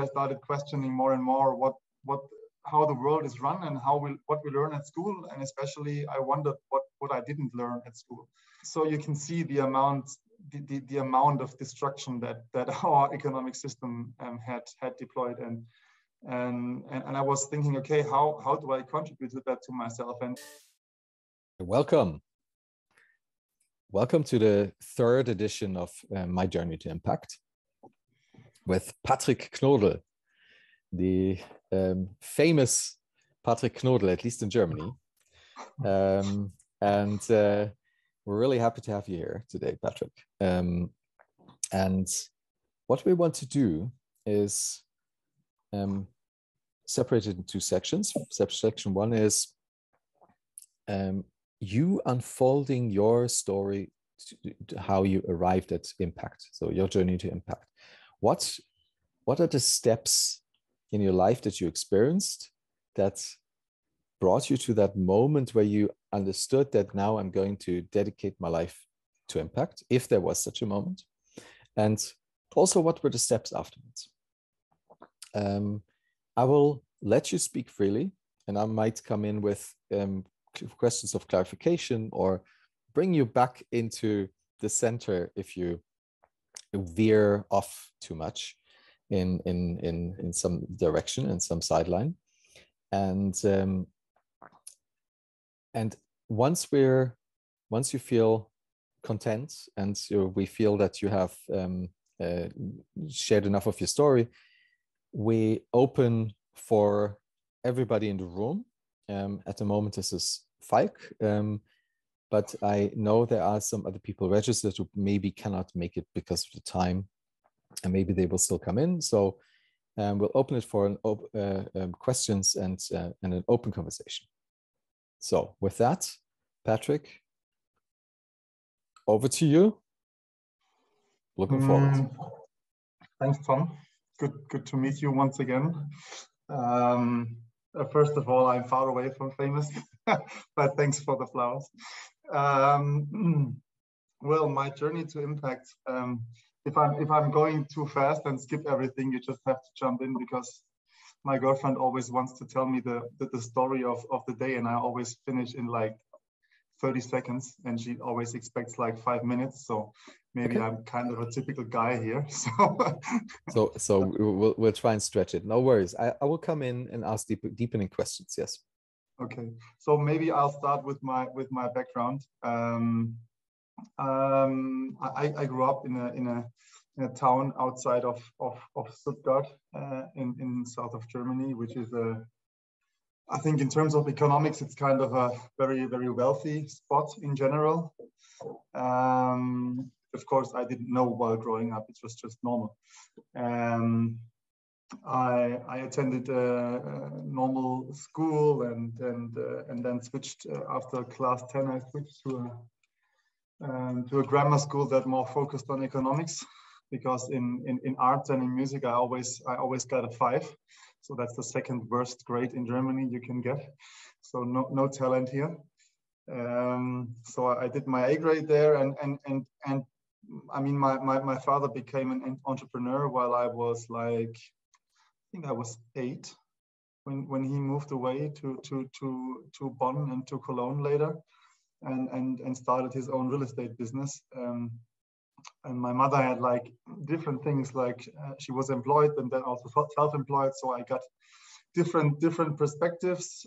started questioning more and more how the world is run and what we learn at school, and especially I wondered what I didn't learn at school. So you can see the amount of destruction that our economic system had deployed, and I was thinking, okay, how do I contribute to that to myself? And welcome to the third edition of My Journey to Impact with Patrick Knodel, the famous Patrick Knodel, at least in Germany. And we're really happy to have you here today, Patrick. And what we want to do is separate it in two sections. Section one is you unfolding your story, to how you arrived at impact. So your journey to impact. What are the steps in your life that you experienced that brought you to that moment where you understood that now I'm going to dedicate my life to impact, if there was such a moment? And also, what were the steps afterwards? I will let you speak freely, and I might come in with questions of clarification or bring you back into the center if you veer off too much in some direction and some sideline. And once you feel content and we feel that you have shared enough of your story, we open for everybody in the room. At the moment, this is Falk, but I know there are some other people registered who maybe cannot make it because of the time, and maybe they will still come in. So we'll open it for questions and an open conversation. So with that, Patrick, over to you. Looking forward. Thanks, Tom. Good to meet you once again. First of all, I'm far away from famous, but thanks for the flowers. Well, my journey to impact. If I'm going too fast and skip everything, you just have to jump in, because my girlfriend always wants to tell me the story of the day, and I always finish in like 30 seconds, and she always expects like 5 minutes. So maybe I'm kind of a typical guy here. So we'll try and stretch it. No worries. I will come in and ask deepening questions. Yes. Okay. So maybe I'll start with my background. I grew up in a town outside of Stuttgart, in south of Germany, which is I think in terms of economics, it's kind of a very, very wealthy spot in general. Of course, I didn't know while growing up, it was just normal. I attended a normal school and then switched after class 10. I switched to a grammar school that more focused on economics, because in art and in music I always got a 5. So that's the second worst grade in Germany you can get. So no talent here. So I did my A grade there, and I mean my father became an entrepreneur while I was like, I think I was 8 when he moved away to Bonn and to Cologne later, and started his own real estate business. And my mother had like different things, like she was employed and then also self-employed. So I got different perspectives.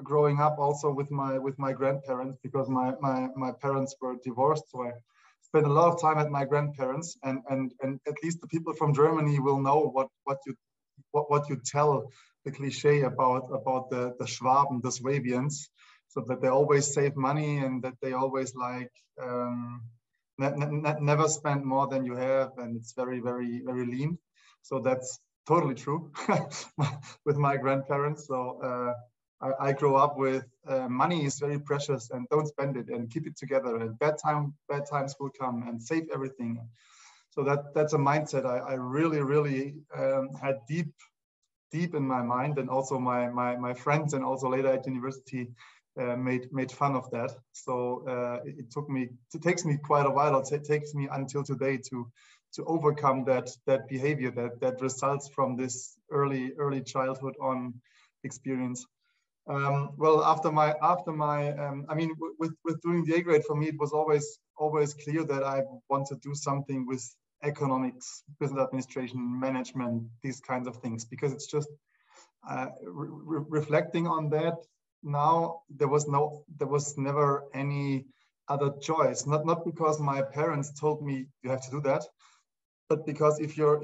Growing up also with my grandparents, because my parents were divorced. So I spent a lot of time at my grandparents, and at least the people from Germany will know what you tell the cliche about the Schwaben, the Swabians, so that they always save money and that they always like never spend more than you have, and it's very, very, very lean. So that's totally true with my grandparents. So I grew up with money is very precious, and don't spend it, and keep it together, and bad times will come, and save everything. So that's a mindset I really had deep in my mind, and also my friends, and also later at university made fun of that. So it takes me quite a while. It takes me until today overcome that behavior that results from this early childhood on experience. Well, after my I mean, with doing the A grade, for me it was always clear that I want to do something with economics, business administration, management, these kinds of things, because it's just reflecting on that now, there was never any other choice. Not because my parents told me you have to do that, but because if your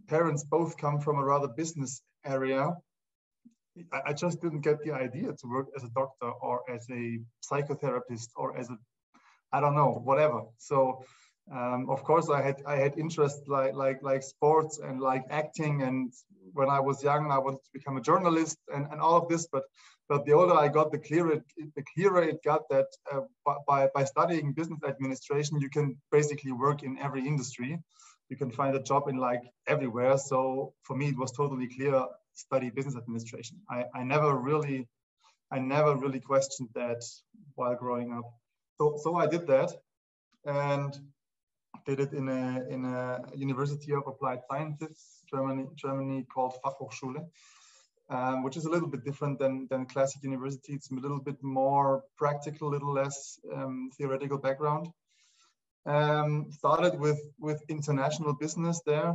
parents both come from a rather business area, I just didn't get the idea to work as a doctor or as a psychotherapist or as a, I don't know, whatever. So of course I had interest like sports and like acting, and when I was young I wanted to become a journalist and all of this, but the older I got, the clearer it got that by studying business administration you can basically work in every industry. You can find a job in like everywhere. So for me it was totally clear, study business administration. I never really questioned that while growing up. So I did that, and did it in a University of Applied Sciences, Germany called Fachhochschule, which is a little bit different than classic university. It's a little bit more practical, a little less theoretical background. Started with international business there,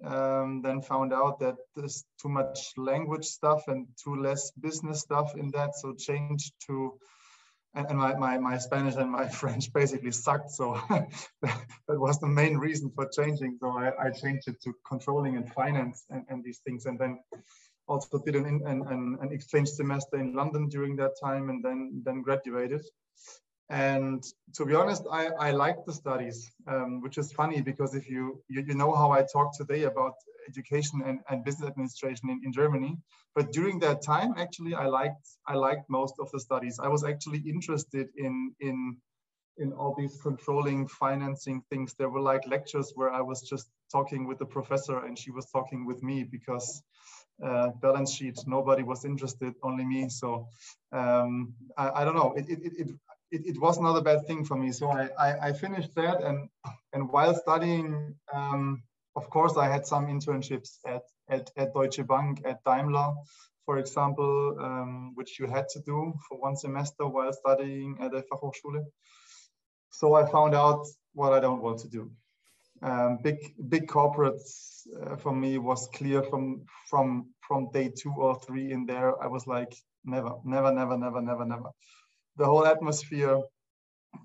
then found out that there's too much language stuff and too less business stuff in that, so changed to, and my Spanish and my French basically sucked, so that was the main reason for changing. So I changed it to controlling and finance and these things, and then also did an exchange semester in London during that time, and then graduated. And to be honest, I liked the studies, which is funny because if you know how I talk today about education and business administration in Germany, but during that time, actually, I liked most of the studies. I was actually interested in all these controlling, financing things. There were like lectures where I was just talking with the professor and she was talking with me because balance sheet, nobody was interested, only me. So I don't know. It was not a bad thing for me. So I finished that, and while studying, of course, I had some internships at Deutsche Bank, at Daimler, for example, which you had to do for one semester while studying at a Fachhochschule. So I found out what I don't want to do. Big corporates for me was clear from day 2 or 3 in there. I was like, never. The whole atmosphere,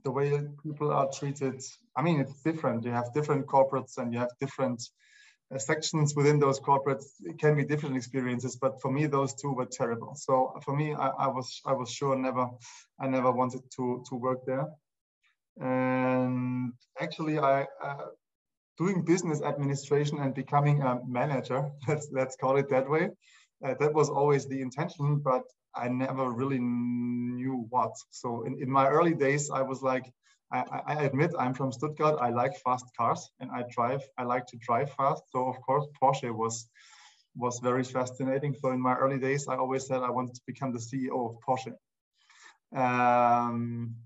the way people are treated, I mean, it's different. You have different corporates and you have different sections within those corporates. It can be different experiences, but for me, those two were terrible. So for me, I was sure I never wanted to work there. And actually, doing business administration and becoming a manager, let's call it that way, that was always the intention, but I never really knew what. So in my early days, I was like, I admit I'm from Stuttgart. I like fast cars and I like to drive fast. So of course, Porsche was very fascinating. So in my early days, I always said I wanted to become the CEO of Porsche. And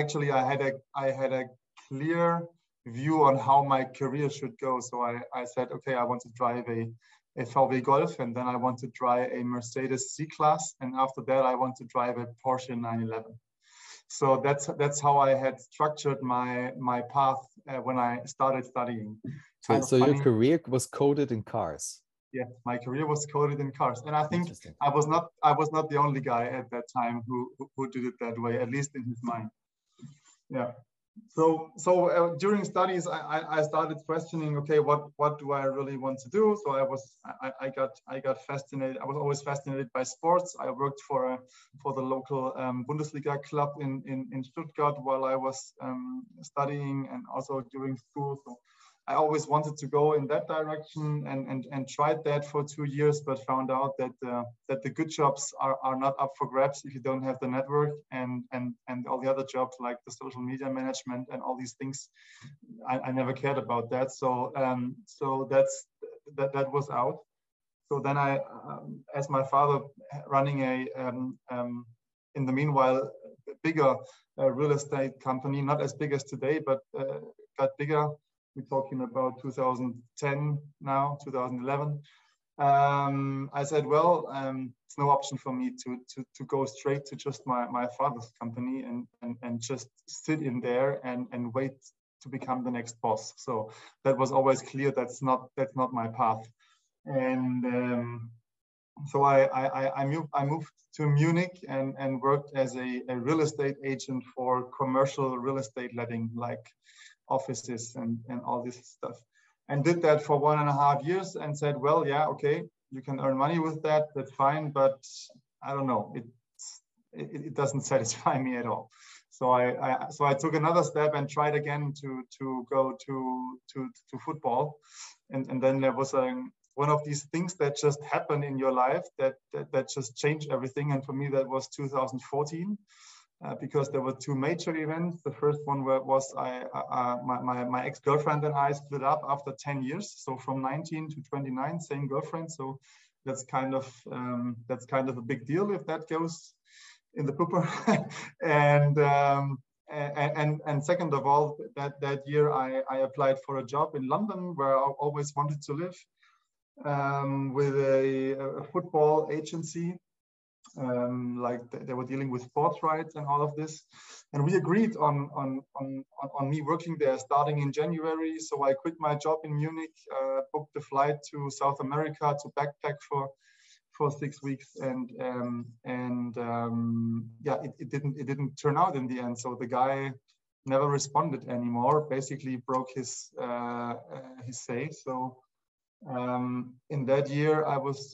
actually I had a clear view on how my career should go. So I said, okay, I want to drive a VW Golf, and then I want to drive a Mercedes C-Class, and after that I want to drive a Porsche 911. So that's how I had structured my path when I started studying. So your career was coded in cars. Yeah, my career was coded in cars, and I think I was not the only guy at that time who did it that way, at least in his mind. Yeah. So during studies, I started questioning, okay, what do I really want to do? So I got fascinated. I was always fascinated by sports. I worked for the local Bundesliga club in Stuttgart while I was studying and also during school. So I always wanted to go in that direction and tried that for 2 years, but found out that the good jobs are not up for grabs if you don't have the network, and all the other jobs like the social media management and all these things. I never cared about that. So that was out. So then I, as my father running in the meanwhile, bigger real estate company, not as big as today, but got bigger. we're talking about 2010 now, 2011. I said, well, it's no option for me to go straight to just my father's company and just sit in there and wait to become the next boss. So that was always clear. That's not my path. And so I moved to Munich and worked as a real estate agent for commercial real estate letting, like offices and all this stuff. And did that for 1.5 years and said, well, yeah, okay, you can earn money with that, that's fine, but I don't know, it doesn't satisfy me at all. So I took another step and tried again to go to football, and then there was one of these things that just happened in your life that just changed everything. And for me, that was 2014. Because there were two major events. The first one was my ex-girlfriend and I split up after 10 years. So from 19 to 29, same girlfriend. So that's kind of a big deal if that goes in the pooper. and second of all, that year I applied for a job in London where I always wanted to live, with a football agency. Like they were dealing with sports rights and all of this, and we agreed on me working there starting in January. So I quit my job in Munich, booked a flight to South America to backpack for 6 weeks, and yeah, it didn't turn out in the end. So the guy never responded anymore. Basically broke his say. So. In that year, I was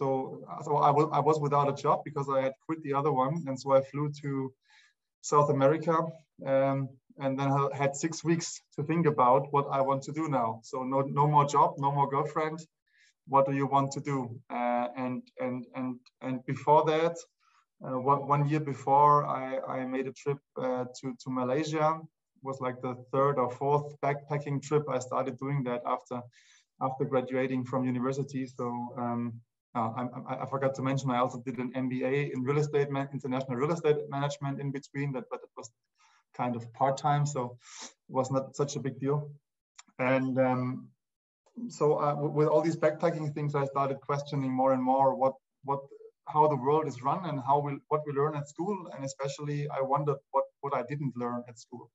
without a job because I had quit the other one, and so I flew to South America, and then I had 6 weeks to think about what I want to do now. So no more job, no more girlfriend. What do you want to do? And before that, 1 year before, I made a trip to Malaysia. It was like the 3rd or 4th backpacking trip. I started doing that after graduating from university. So I forgot to mention, I also did an MBA in international real estate management in between that, but it was kind of part-time, so it was not such a big deal. And so with all these backpacking things, I started questioning more and more how the world is run and what we learn at school, and especially I wondered what I didn't learn at school.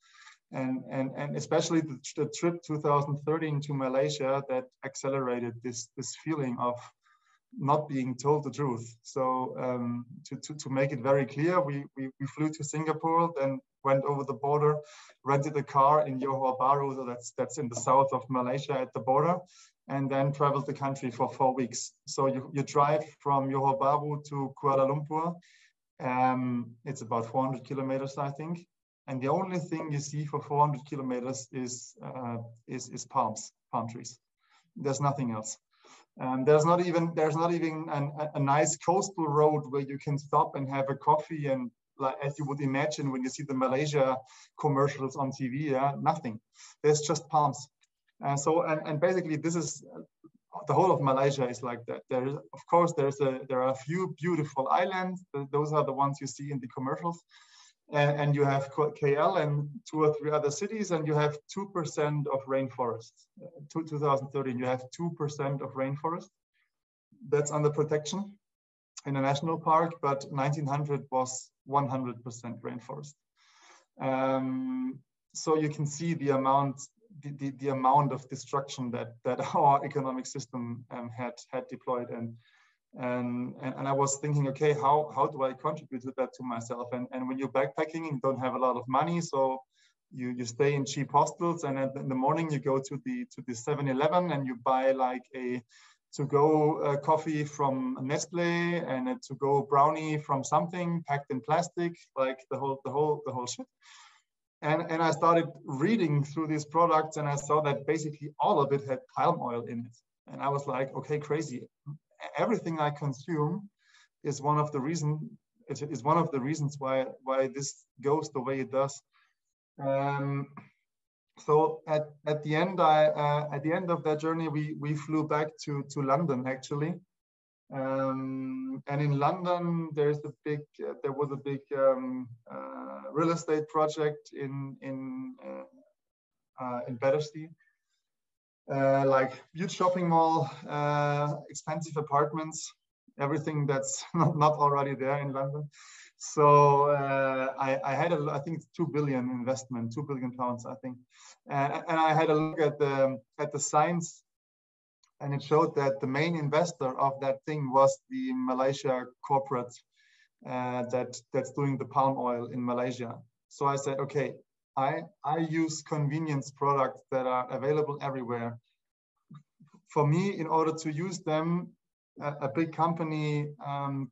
And especially the trip 2013 to Malaysia that accelerated this feeling of not being told the truth. So to make it very clear, we flew to Singapore, then went over the border, rented a car in Johor Bahru, so that's in the south of Malaysia at the border, and then traveled the country for 4 weeks. So you drive from Johor Bahru to Kuala Lumpur. It's about 400 kilometers, I think. And the only thing you see for 400 kilometers is palm trees. There's nothing else. There's not even a nice coastal road where you can stop and have a coffee, and like as you would imagine when you see the Malaysia commercials on TV. Yeah, nothing. There's just palms. And basically this is the whole of Malaysia is like that. Of course there are a few beautiful islands. Those are the ones you see in the commercials. And you have KL and 2 or 3 other cities, and you have 2% of rainforest. 2013, you have 2% of rainforest. That's under protection in a national park, but 1900 was 100% rainforest. So you can see the amount of destruction that our economic system had deployed. And I was thinking, okay, how do I contribute to that to myself? And when you're backpacking, you don't have a lot of money, so you stay in cheap hostels, and in the morning you go to the 7-Eleven and you buy like a to-go coffee from Nestle and a to-go brownie from something packed in plastic, like the whole shit. And I started reading through these products, and I saw that basically all of it had palm oil in it, and I was like, okay, crazy. Everything I consume is one of the reasons why this goes the way it does. So at the end of that journey, we flew back to London actually, and in London there was a big real estate project in Battersea. like huge shopping mall, expensive apartments, everything that's not already there in London. So I had I think 2 billion investment, 2 billion pounds, I think, and I had a look at the signs, and it showed that the main investor of that thing was the Malaysia corporate that's doing the palm oil in Malaysia. So I said, okay, I use convenience products that are available everywhere. For me, in order to use them, a big company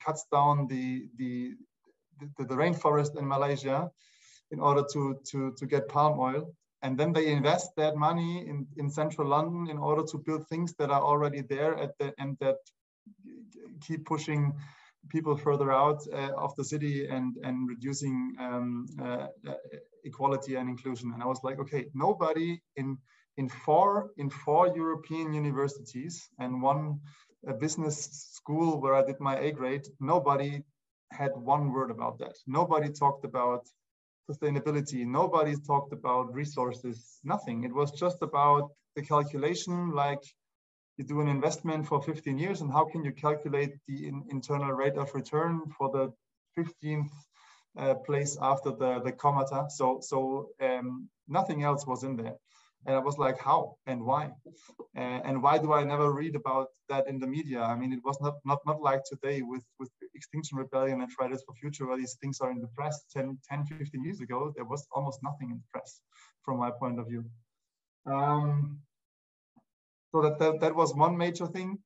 cuts down the rainforest in Malaysia in order to get palm oil. And then they invest that money in central London in order to build things that are already there and that keep pushing people further out of the city and reducing equality and inclusion. And I was like, okay, nobody in four European universities and one business school where I did my A grade, nobody had one word about that. Nobody talked about sustainability. Nobody talked about resources, nothing. It was just about the calculation, like you do an investment for 15 years and how can you calculate the internal rate of return for the 15th place after the comma. So nothing else was in there. And I was like, how and why? And why do I never read about that in the media? I mean, it was not like today with Extinction Rebellion and Fridays for Future, where these things are in the press. 10, 15 years ago, there was almost nothing in the press from my point of view. So that was one major thing.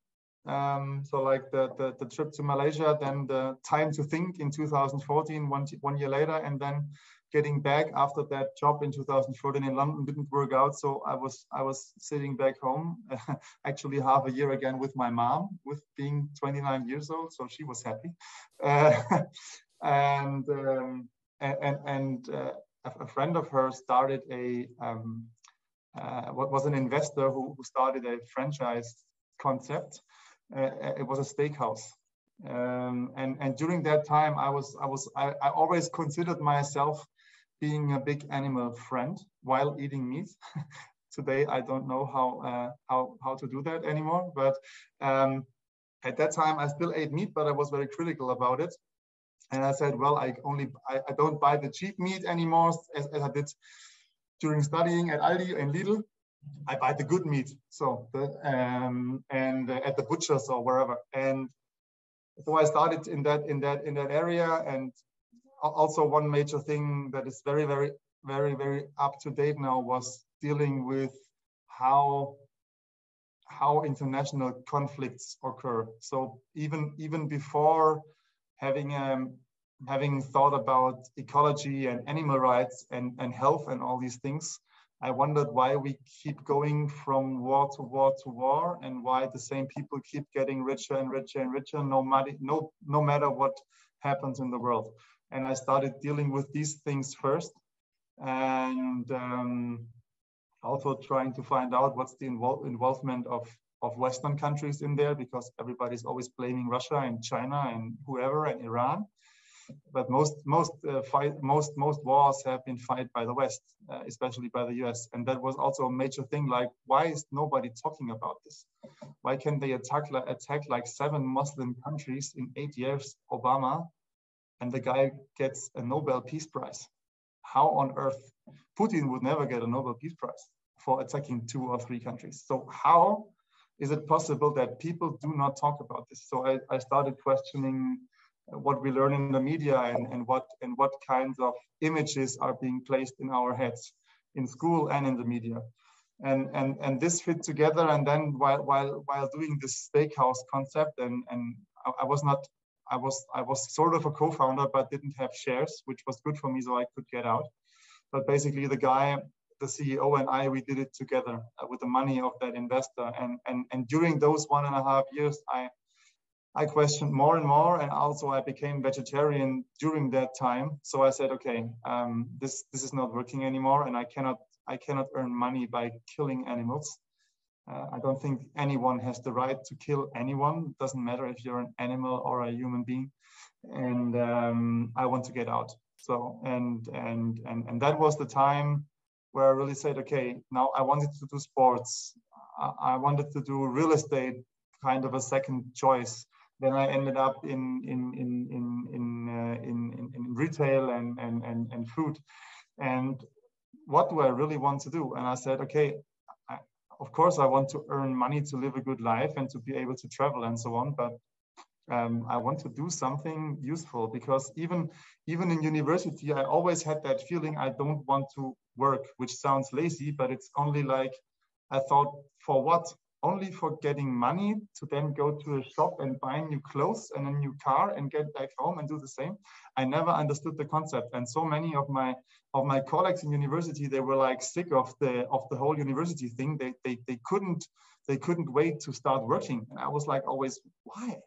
So like the trip to Malaysia, then the time to think in 2014, one year later, and then getting back after that job in 2014 in London didn't work out. So I was sitting back home, actually half a year again with my mom, with being 29 years old. So she was happy. And a friend of hers started was an investor who started a franchise concept. It was a steakhouse. And during that time, I always considered myself being a big animal friend while eating meat. Today, I don't know how to do that anymore. But at that time, I still ate meat, but I was very critical about it. And I said, well, I don't buy the cheap meat anymore as I did during studying at Aldi and Lidl. I buy the good meat, so and at the butchers or wherever. And so I started in that area. And also one major thing that is very, very, very, very up to date now was dealing with how international conflicts occur. So even before having thought about ecology and animal rights and health and all these things, I wondered why we keep going from war to war to war, and why the same people keep getting richer and richer and richer, no matter what happens in the world. And I started dealing with these things first, and also trying to find out what's the involvement of Western countries in there, because everybody's always blaming Russia and China and whoever and Iran. But most wars have been fought by the West, especially by the US. And that was also a major thing. Like, why is nobody talking about this? Why can they attack like 7 Muslim countries in 8 years, Obama, and the guy gets a Nobel Peace Prize? How on earth? Putin would never get a Nobel Peace Prize for attacking 2 or 3 countries. So how is it possible that people do not talk about this? So I started questioning what we learn in the media and what kinds of images are being placed in our heads in school and in the media, and this fit together. And then while doing this steakhouse concept, and I was sort of a co-founder but didn't have shares, which was good for me, so I could get out. But basically the CEO and I, we did it together with the money of that investor, and during those 1.5 years I questioned more and more, and also I became vegetarian during that time. So I said, okay, this is not working anymore, and I cannot earn money by killing animals. I don't think anyone has the right to kill anyone. It doesn't matter if you're an animal or a human being. And I want to get out. So and that was the time where I really said, okay, now I wanted to do sports. I wanted to do real estate, kind of a second choice. Then I ended up in retail and food. And what do I really want to do? And I said, okay, of course I want to earn money to live a good life and to be able to travel and so on, but I want to do something useful, because even in university, I always had that feeling I don't want to work, which sounds lazy, but it's only like, I thought, for what? Only for getting money to then go to a shop and buy new clothes and a new car and get back home and do the same. I never understood the concept. And so many of my colleagues in university, they were like sick of the whole university thing. They couldn't wait to start working. And I was like, always, why?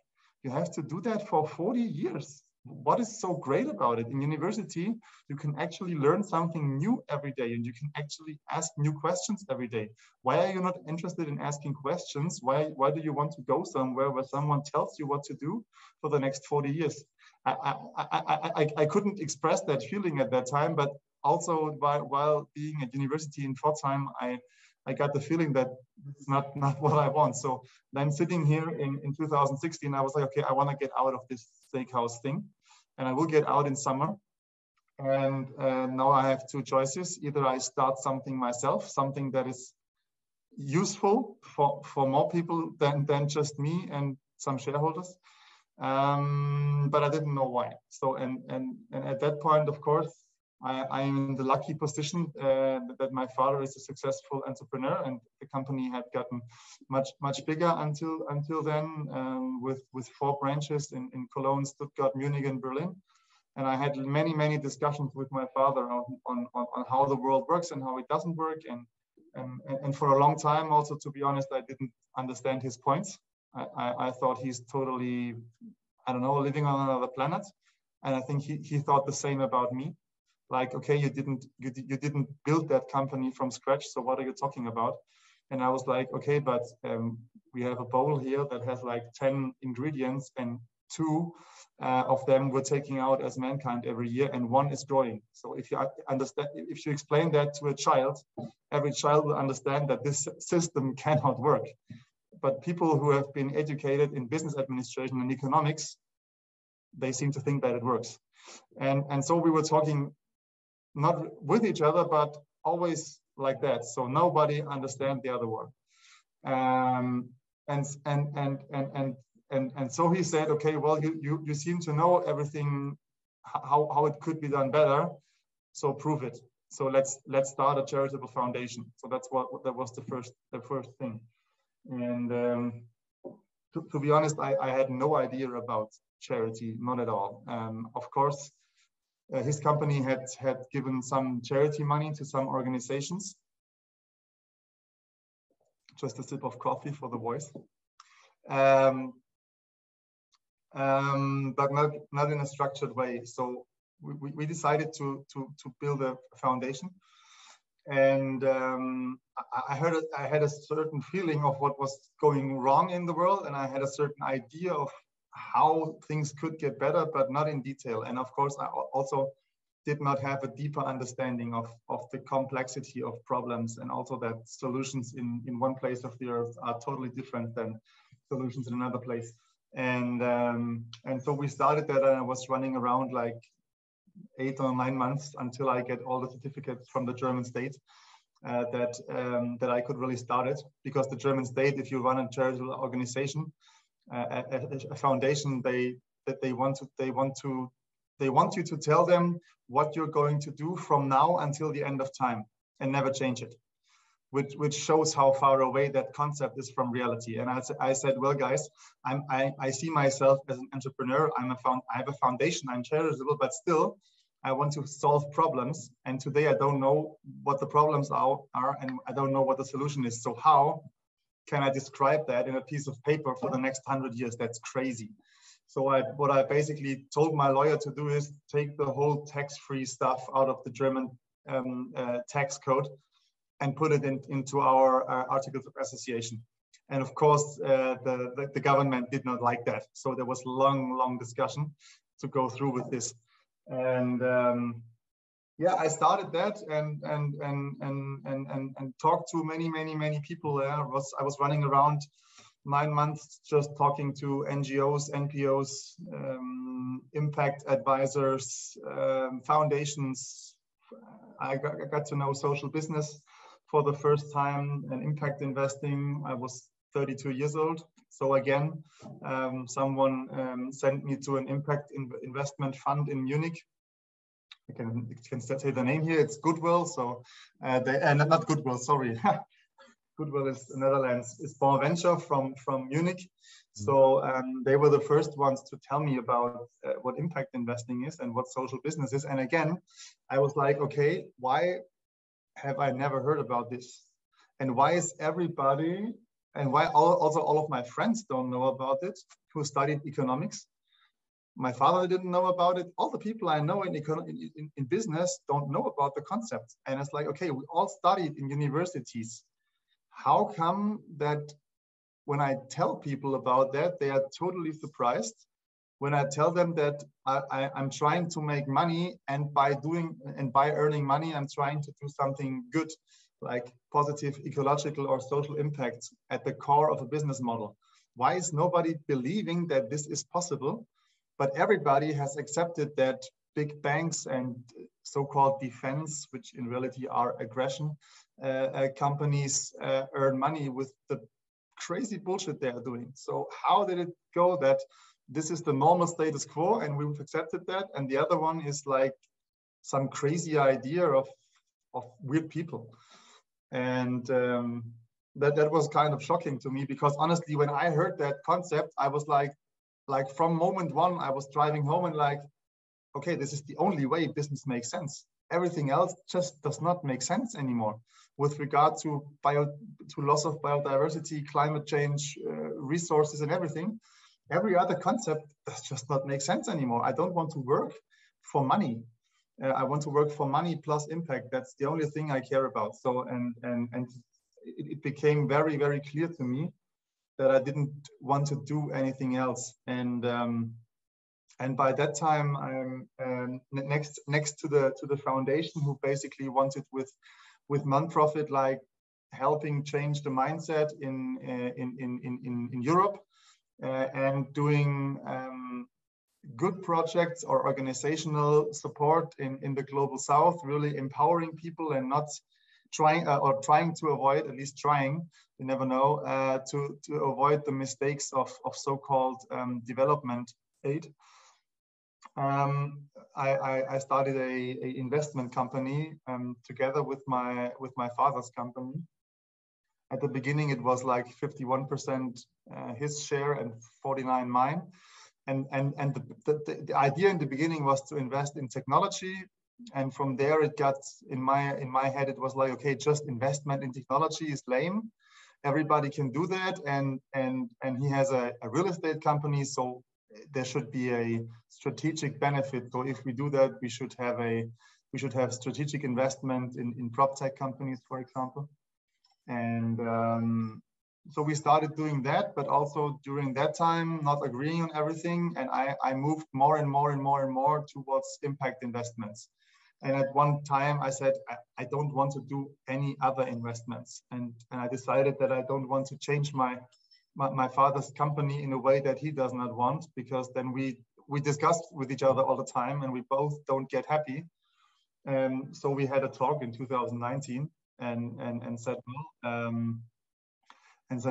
You have to do that for 40 years. What is so great about it? In university, you can actually learn something new every day, and you can actually ask new questions every day. Why are you not interested in asking questions? Why do you want to go somewhere where someone tells you what to do for the next 40 years? I couldn't express that feeling at that time, but also while being at university in Pforzheim, I got the feeling that it's not what I want. So then sitting here in 2016, I was like, okay, I want to get out of this steakhouse thing, and I will get out in summer. And now I have two choices. Either I start something myself, something that is useful for more people than just me and some shareholders. But I didn't know why. So, and at that point, of course, I am in the lucky position that my father is a successful entrepreneur, and the company had gotten much bigger until then, with 4 branches in Cologne, Stuttgart, Munich, and Berlin. And I had many discussions with my father on how the world works and how it doesn't work. And for a long time, also, to be honest, I didn't understand his points. I thought he's totally, I don't know, living on another planet. And I think he thought the same about me. Like, okay, you didn't build that company from scratch, so what are you talking about? And I was like, okay, but we have a bowl here that has like 10 ingredients, and 2 of them we're taking out as mankind every year, and 1 is growing. So if you understand, if you explain that to a child, every child will understand that this system cannot work. But people who have been educated in business administration and economics, they seem to think that it works. And so we were talking not with each other, but always like that. So nobody understands the other one. And so he said, okay, well, you seem to know everything, how it could be done better. So prove it. So let's start a charitable foundation. So that was the first thing. And to be honest, I had no idea about charity, not at all. Of course, his company had given some charity money to some organizations. Just a sip of coffee for the voice. But not in a structured way. So we decided to build a foundation. And I had a certain feeling of what was going wrong in the world, and I had a certain idea of how things could get better, but not in detail. And of course, I also did not have a deeper understanding of the complexity of problems, and also that solutions in one place of the earth are totally different than solutions in another place. And so we started that, and I was running around like 8 or 9 months until I get all the certificates from the German state that I could really start it. Because the German state, if you run a charitable organization, a foundation, they want you to tell them what you're going to do from now until the end of time, and never change it, which shows how far away that concept is from reality. And I said, well, guys, I see myself as an entrepreneur. I have a foundation. I'm charitable, but still, I want to solve problems. And today, I don't know what the problems are, and I don't know what the solution is. So how can I describe that in a piece of paper for the next 100 years? That's crazy. So what I basically told my lawyer to do is take the whole tax-free stuff out of the German tax code and put it into our articles of association. And of course, the government did not like that. So there was long discussion to go through with this. And yeah, I started that and talked to many people there. I was running around 9 months just talking to NGOs, NPOs, impact advisors, foundations. I got to know social business for the first time and impact investing. I was 32 years old. So again, someone sent me to an impact investment fund in Munich. I can say the name here. It's Goodwill. So not Goodwill, sorry. Goodwill is Netherlands. It's Bonaventure from Munich. So they were the first ones to tell me about what impact investing is and what social business is. And again, I was like, okay, why have I never heard about this? And why is everybody, and why also all of my friends don't know about it who studied economics? My father didn't know about it. All the people I know in business don't know about the concept. And it's like, okay, we all studied in universities. How come that when I tell people about that, they are totally surprised? When I tell them that I'm trying to make money, and by earning money, I'm trying to do something good, like positive ecological or social impact at the core of a business model. Why is nobody believing that this is possible? But everybody has accepted that big banks and so-called defense, which in reality are aggression companies, earn money with the crazy bullshit they are doing. So how did it go that this is the normal status quo and we've accepted that, and the other one is like some crazy idea of weird people? And that was kind of shocking to me, because honestly, when I heard that concept, I was like from moment one, I was driving home and like, okay, this is the only way business makes sense. Everything else just does not make sense anymore with regard to loss of biodiversity, climate change, resources and everything. Every other concept does just not make sense anymore. I don't want to work for money. I want to work for money plus impact. That's the only thing I care about. So, and it became very, very clear to me that I didn't want to do anything else. And by that time, I'm next to the foundation, who basically wanted with non-profit, like helping change the mindset in Europe, and doing good projects or organizational support in the global South, really empowering people and not trying to avoid, at least trying, you never know, to avoid the mistakes of so-called development aid. I started a investment company together with my father's company. At the beginning, it was like 51% his share and 49% mine. And the idea in the beginning was to invest in technology. And from there, it got in my head, it was like, okay, just investment in technology is lame. Everybody can do that. And he has a real estate company, so there should be a strategic benefit. So if we do that, we should have strategic investment in prop tech companies, for example. And so we started doing that, but also during that time, not agreeing on everything. And I moved more and more towards impact investments. And at one time I said, I don't want to do any other investments. And I decided that I don't want to change my father's company in a way that he does not want, because then we discuss with each other all the time and we both don't get happy. So we had a talk in 2019 and said,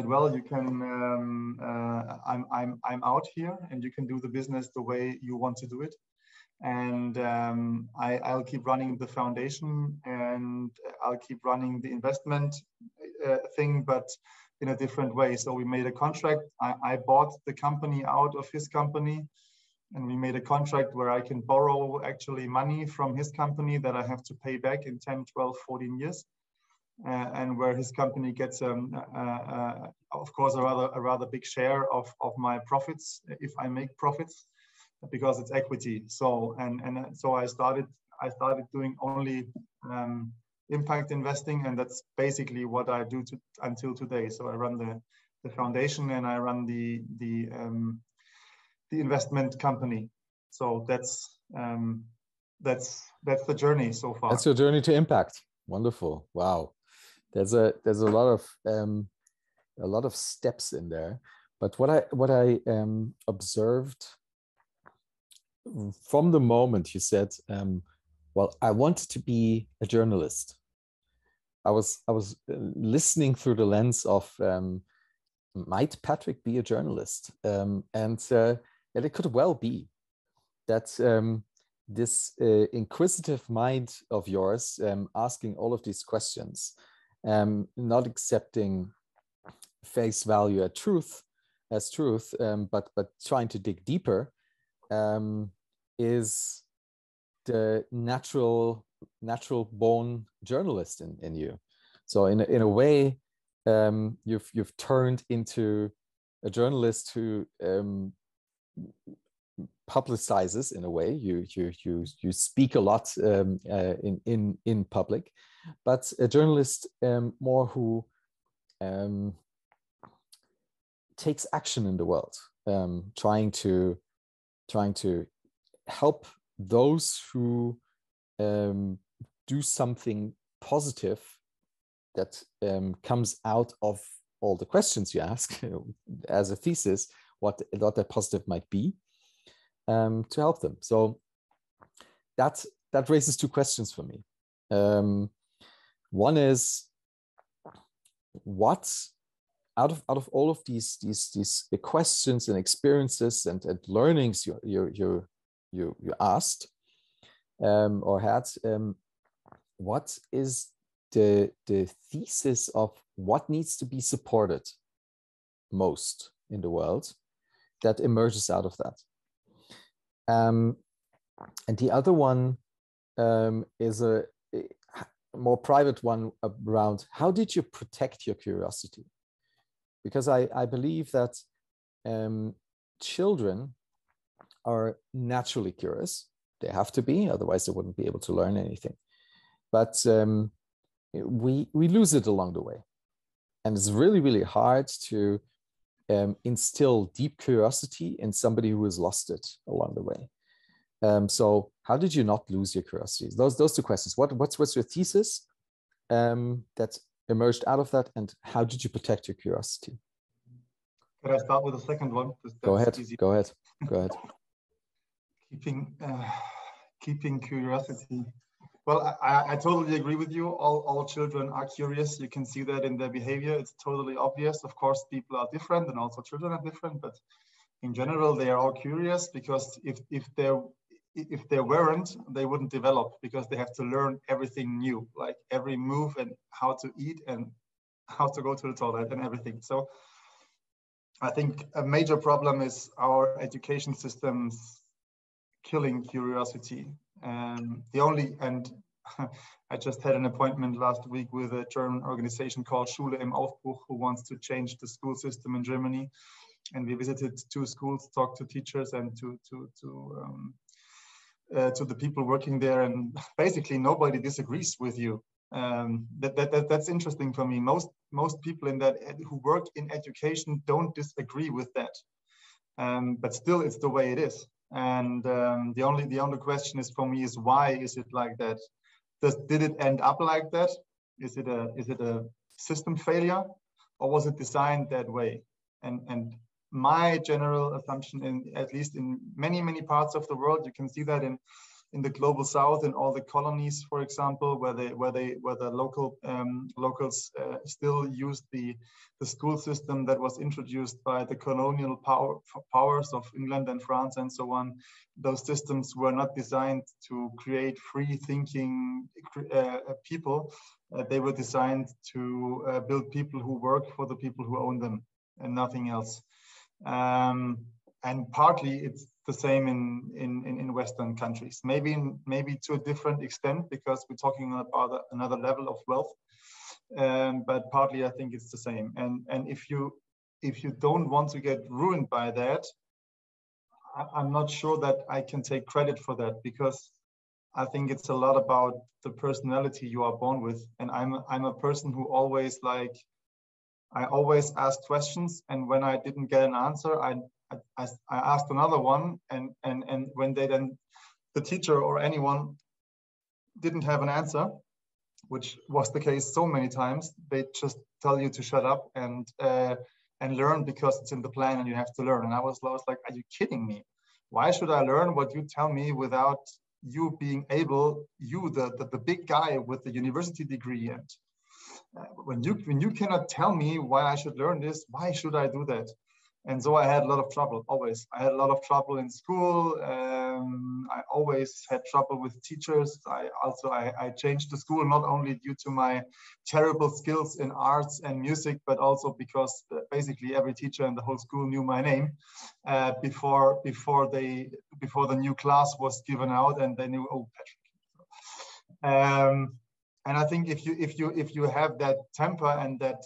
well, you can, I'm out here and you can do the business the way you want to do it. And I'll keep running the foundation and I'll keep running the investment thing, but in a different way. So we made a contract. I bought the company out of his company, and we made a contract where I can borrow actually money from his company that I have to pay back in 10, 12, 14 years. And where his company gets, of course, a rather big share of my profits if I make profits, because it's equity. So so I started doing only impact investing, and that's basically what I do until today. So I run the foundation and I run the investment company. So that's that's the journey so far. That's your journey to impact. Wonderful. Wow. There's a lot of steps in there. But what I observed from the moment you said, well, I wanted to be a journalist. I was listening through the lens of might Patrick be a journalist? And it could well be that this inquisitive mind of yours, asking all of these questions, not accepting face value as truth, but trying to dig deeper, is the natural born journalist in you. So in a way, you've turned into a journalist who publicizes in a way. You speak a lot in public, but a journalist more who takes action in the world, trying to help those who do something positive that comes out of all the questions you ask as a thesis, what that positive might be, to help them. So that raises two questions for me. One is, what out of all of these questions and experiences and learnings you asked or had, what is the thesis of what needs to be supported most in the world that emerges out of that? And the other one is a more private one around how did you protect your curiosity? Because I believe that children are naturally curious. They have to be, otherwise they wouldn't be able to learn anything. But we lose it along the way. And it's really, really hard to instill deep curiosity in somebody who has lost it along the way. So how did you not lose your curiosity? Those two questions. What's your thesis that emerged out of that, and how did you protect your curiosity? Can I start with the second one? Go ahead. Go ahead. Keeping curiosity. Well, I totally agree with you. All children are curious. You can see that in their behavior. It's totally obvious. Of course, people are different, and also children are different. But in general, they are all curious, because if they weren't, they wouldn't develop, because they have to learn everything new, like every move and how to eat and how to go to the toilet and everything. So I think a major problem is our education systems killing curiosity. I just had an appointment last week with a German organization called Schule im Aufbruch, who wants to change the school system in Germany. And we visited 2 schools, talked to teachers and to the people working there, and basically nobody disagrees with you. That's interesting for me. Most people who work in education don't disagree with that, but still it's the way it is. And the only question is for me is, why is it like that? Did it end up like that? Is it a system failure, or was it designed that way? And my general assumption, at least in many parts of the world, you can see that in the global south, in all the colonies, for example, where the locals still use the school system that was introduced by the colonial powers of England and France and so on. Those systems were not designed to create free thinking people. They were designed to build people who work for the people who own them, and nothing else. And partly it's the same in Western countries, maybe to a different extent, because we're talking about another level of wealth. But partly I think it's the same. And if you don't want to get ruined by that, I'm not sure that I can take credit for that, because I think it's a lot about the personality you are born with. And I'm a person who always I always ask questions, and when I didn't get an answer, I asked another one, and when they then the teacher or anyone didn't have an answer, which was the case so many times, they just tell you to shut up and learn because it's in the plan and you have to learn. And I was like, are you kidding me? Why should I learn what you tell me without you being able, you the big guy with the university degree, and when you cannot tell me why I should learn this, why should I do that? And so I had a lot of trouble, always. I had a lot of trouble in school. I always had trouble with teachers. I changed the school not only due to my terrible skills in arts and music, but also because basically every teacher in the whole school knew my name before the new class was given out, and they knew, oh, Patrick. And I think if you have that temper and that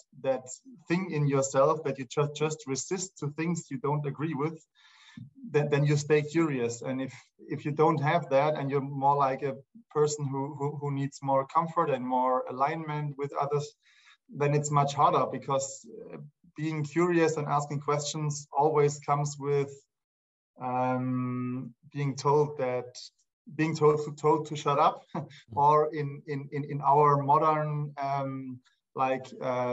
thing in yourself that you just resist to things you don't agree with, then you stay curious. And if you don't have that, and you're more like a person who needs more comfort and more alignment with others, then it's much harder, because being curious and asking questions always comes with being told to shut up, or in our modern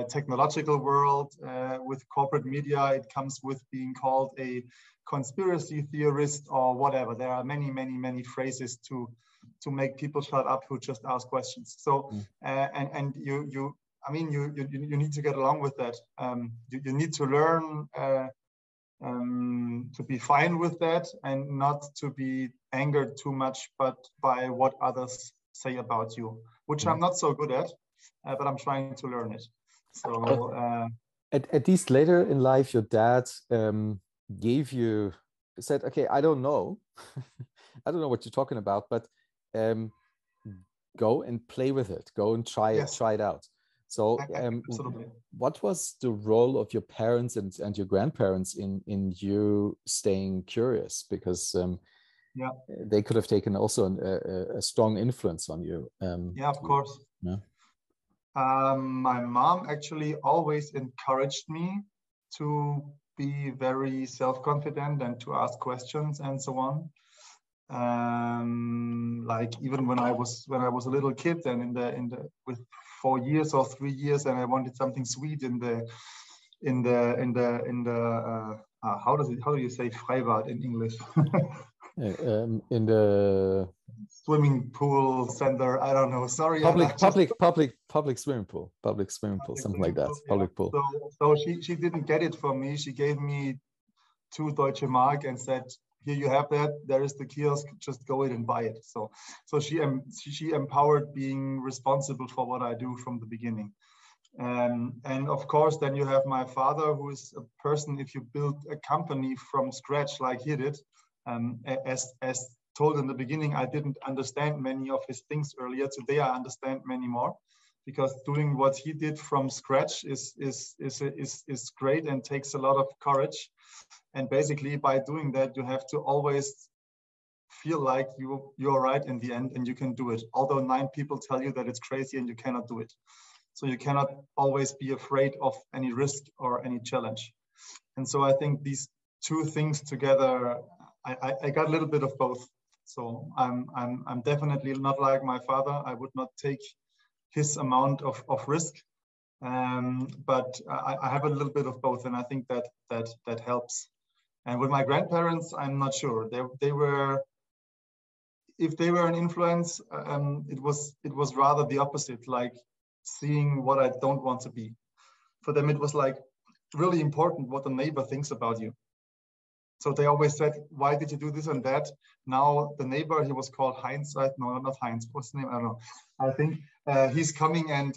technological world with corporate media, it comes with being called a conspiracy theorist or whatever. There are many phrases to make people shut up who just ask questions. So you need to get along with that. You need to learn to be fine with that, and not to be angered too much but by what others say about you, which I'm not so good at, but I'm trying to learn it. So at least later in life, your dad said, okay, I don't know I don't know what you're talking about, but go and play with it, go and try it out. So what was the role of your parents and your grandparents in you staying curious? Because they could have taken also a strong influence on you. Of course. Yeah. My mom actually always encouraged me to be very self-confident and to ask questions and so on. Like even when I was a little kid, and with 4 years or 3 years, and I wanted something sweet in the how do you say Freibad in English? In the swimming pool center, I don't know. Sorry, public swimming pool, something like that. Public pool. So she didn't get it from me. She gave me 2 Deutsche Mark and said, here you have that. There is the kiosk. Just go in and buy it. So she empowered being responsible for what I do from the beginning. And of course, then you have my father, who is a person. If you build a company from scratch like he did, as told in the beginning, I didn't understand many of his things earlier. Today I understand many more, because doing what he did from scratch is great and takes a lot of courage. And basically, by doing that, you have to always feel like you're right in the end, and you can do it. Although 9 people tell you that it's crazy and you cannot do it. So you cannot always be afraid of any risk or any challenge. And so I think these 2 things together, I got a little bit of both. So I'm definitely not like my father. I would not take his amount of risk. But I have a little bit of both, and I think that helps. And with my grandparents, I'm not sure. They were, if they were an influence, it was rather the opposite, like seeing what I don't want to be. For them, it was like really important what the neighbor thinks about you. So they always said, why did you do this and that? Now the neighbor, he was called Heinz, right? No, not Heinz. What's the name? I don't know. I think he's coming and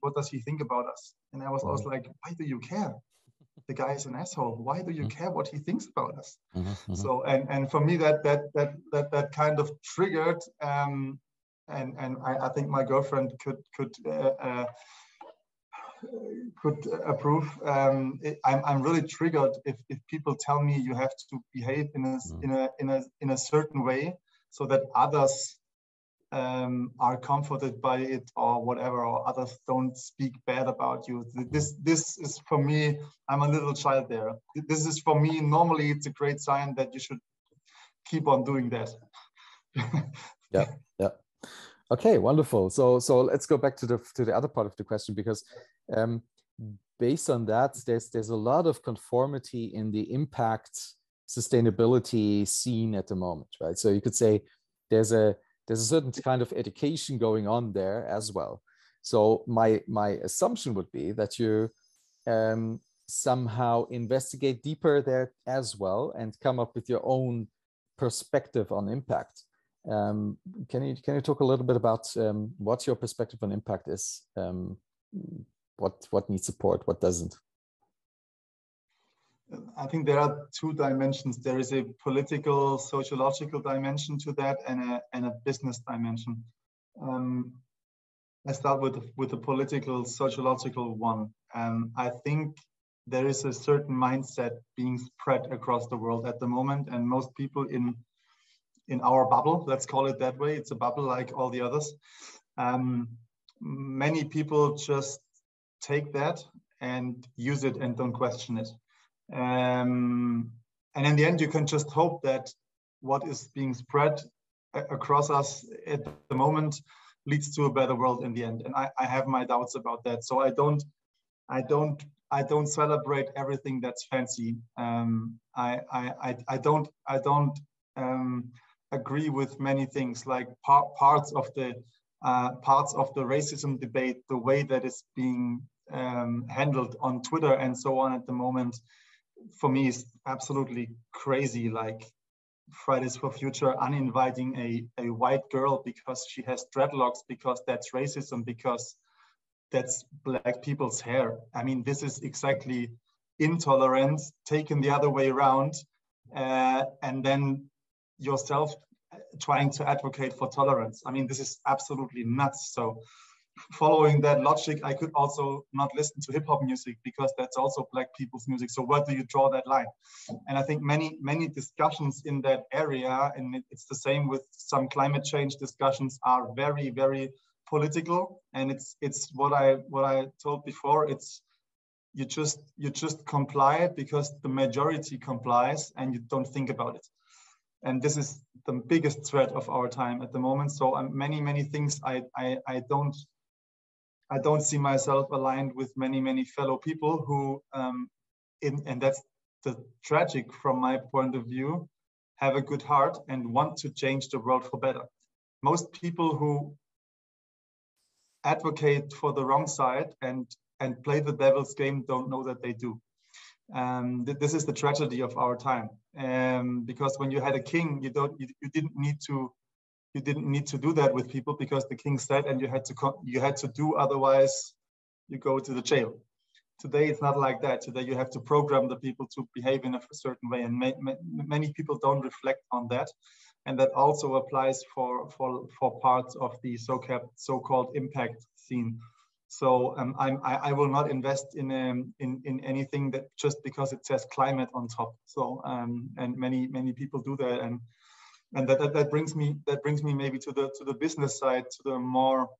what does he think about us? And I was like, why do you care? The guy is an asshole. Why do you care what he thinks about us? So and for me that kind of triggered, and I think my girlfriend could approve. I'm really triggered if people tell me you have to behave in a certain way so that others are comforted by it or whatever, or others don't speak bad about you. This is for me, I'm a little child there. This is for me, normally it's a great sign that you should keep on doing that. Yeah, yeah. Okay, wonderful. So let's go back to the other part of the question, because based on that, there's a lot of conformity in the impact sustainability scene at the moment, right? So you could say there's a certain kind of education going on there as well. So my assumption would be that you somehow investigate deeper there as well and come up with your own perspective on impact. Can you talk a little bit about what your perspective on impact is? What needs support, what doesn't? I think there are two dimensions. There is a political, sociological dimension to that, and a business dimension. I start with the political, sociological one. I think there is a certain mindset being spread across the world at the moment, and most people in our bubble, let's call it that way, it's a bubble like all the others. Many people just take that and use it and don't question it. And in the end, you can just hope that what is being spread across us at the moment leads to a better world in the end. And I have my doubts about that. So I don't celebrate everything that's fancy. I don't agree with many things, like parts of the racism debate, the way that it's being handled on Twitter and so on at the moment, for me is absolutely crazy. Like Fridays for Future uninviting a white girl because she has dreadlocks, because that's racism, because that's black people's hair. I mean, this is exactly intolerance taken the other way around, and then yourself trying to advocate for tolerance. I mean, this is absolutely nuts. So following that logic, I could also not listen to hip hop music because that's also black people's music. So where do you draw that line? And I think many discussions in that area, and it's the same with some climate change discussions, are very, very political. And it's what I told before. It's you just comply because the majority complies, and you don't think about it. And this is the biggest threat of our time at the moment. So many things I don't see myself aligned with many fellow people who, and that's the tragic from my point of view, have a good heart and want to change the world for better. Most people who advocate for the wrong side and play the devil's game don't know that they do. This is the tragedy of our time. Because when you had a king, you didn't need to do that with people, because the king said, and you had to do, otherwise you go to the jail. Today it's not like that. Today you have to program the people to behave in a certain way, and many people don't reflect on that, and that also applies for parts of the so-called impact scene. So I will not invest in anything that just because it says climate on top. So and many people do that, and that brings me maybe to the business side, to the more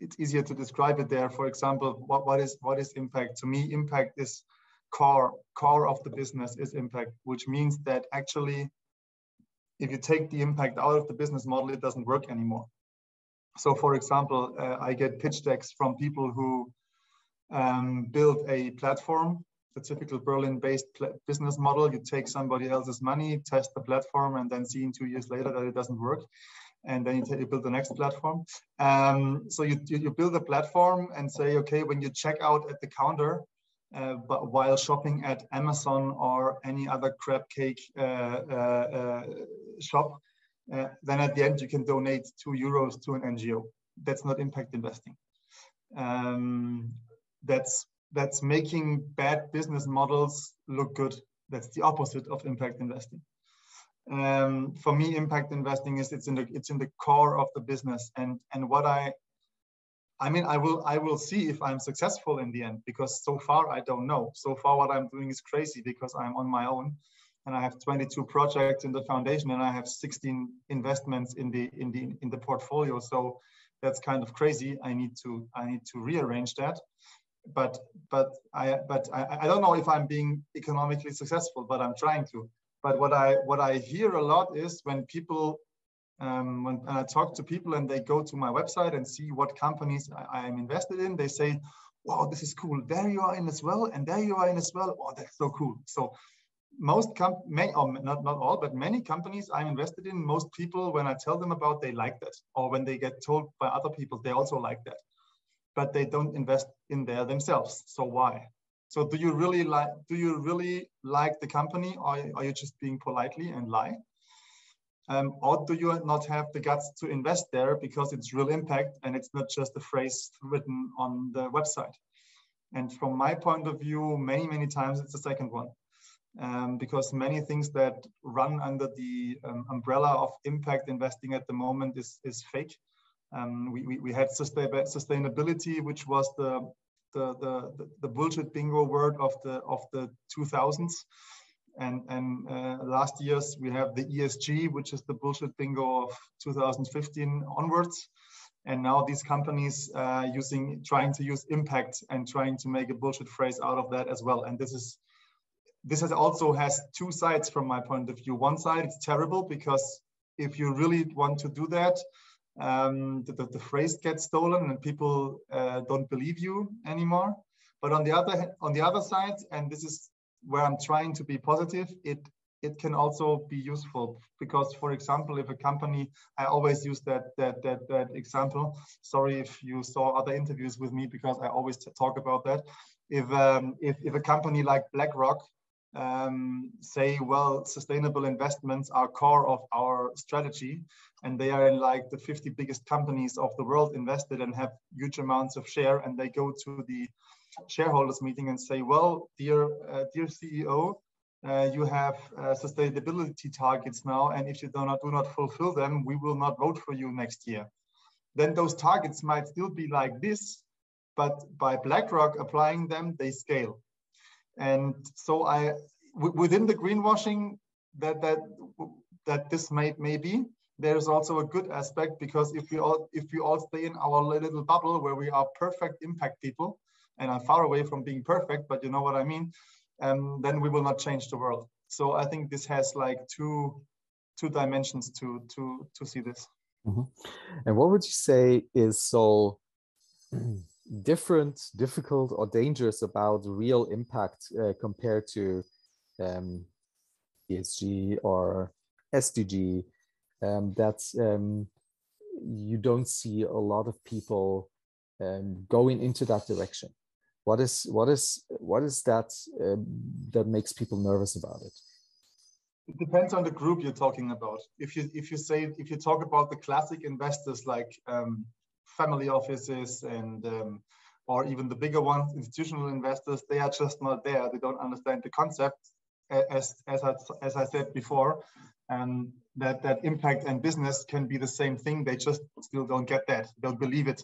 it's easier to describe it there. For example, what is impact? To me, impact is core of the business is impact, which means that actually, if you take the impact out of the business model, it doesn't work anymore. So, for example, I get pitch decks from people who build a platform, the typical Berlin-based business model. You take somebody else's money, test the platform, and then see in 2 years later that it doesn't work. And then you build the next platform. So you build a platform and say, okay, when you check out at the counter, but while shopping at Amazon or any other crab cake shop, then at the end you can donate €2 to an NGO. That's not impact investing. That's making bad business models look good. That's the opposite of impact investing. For me, impact investing is it's in the core of the business, and what I will see if I'm successful in the end, because so far I don't know. So far what I'm doing is crazy because I'm on my own, and I have 22 projects in the foundation, and I have 16 investments in the portfolio. So that's kind of crazy. I need to rearrange that. But I don't know if I'm being economically successful, but I'm trying to. But what I hear a lot is when people when I talk to people and they go to my website and see what companies I am invested in, they say, wow, this is cool. There you are in as well, and there you are in as well. Oh, that's so cool. So most not all, but many companies I'm invested in, most people, when I tell them about, they like that. Or when they get told by other people, they also like that. But they don't invest in there themselves. So why? So do you really like the company, or are you just being politely and lie? Or do you not have the guts to invest there because it's real impact and it's not just a phrase written on the website? And from my point of view, many times it's the second one. Because many things that run under the umbrella of impact investing at the moment is fake. We had sustainability, which was the bullshit bingo word of the 2000s, and last year's we have the ESG, which is the bullshit bingo of 2015 onwards, and now these companies trying to use impact and trying to make a bullshit phrase out of that as well. And this also has two sides from my point of view. One side, it's terrible because if you really want to do that, the phrase gets stolen and people don't believe you anymore. But on the other side, and this is where I'm trying to be positive, it can also be useful because, for example, if a company, I always use that example. Sorry if you saw other interviews with me because I always talk about that. If a company like BlackRock say, well, sustainable investments are core of our strategy, and they are in like the 50 biggest companies of the world invested and have huge amounts of share, and they go to the shareholders meeting and say, well, dear CEO, you have sustainability targets now, and if you do not fulfill them, we will not vote for you next year. Then those targets might still be like this, but by BlackRock applying them, they scale. And so within the greenwashing that this may be, there's also a good aspect, because if we all stay in our little bubble where we are perfect impact people, and I'm far away from being perfect, but you know what I mean, then we will not change the world. So I think this has like two dimensions to see this. Mm-hmm. And what would you say is so different, difficult, or dangerous about real impact compared to ESG or SDG, that you don't see a lot of people going into that direction? What is that that makes people nervous about it? It depends on the group you're talking about. If you talk about the classic investors like family offices and or even the bigger ones, institutional investors, they are just not there. They don't understand the concept, as I said before, and that impact and business can be the same thing. They just still don't get that. Don't believe it.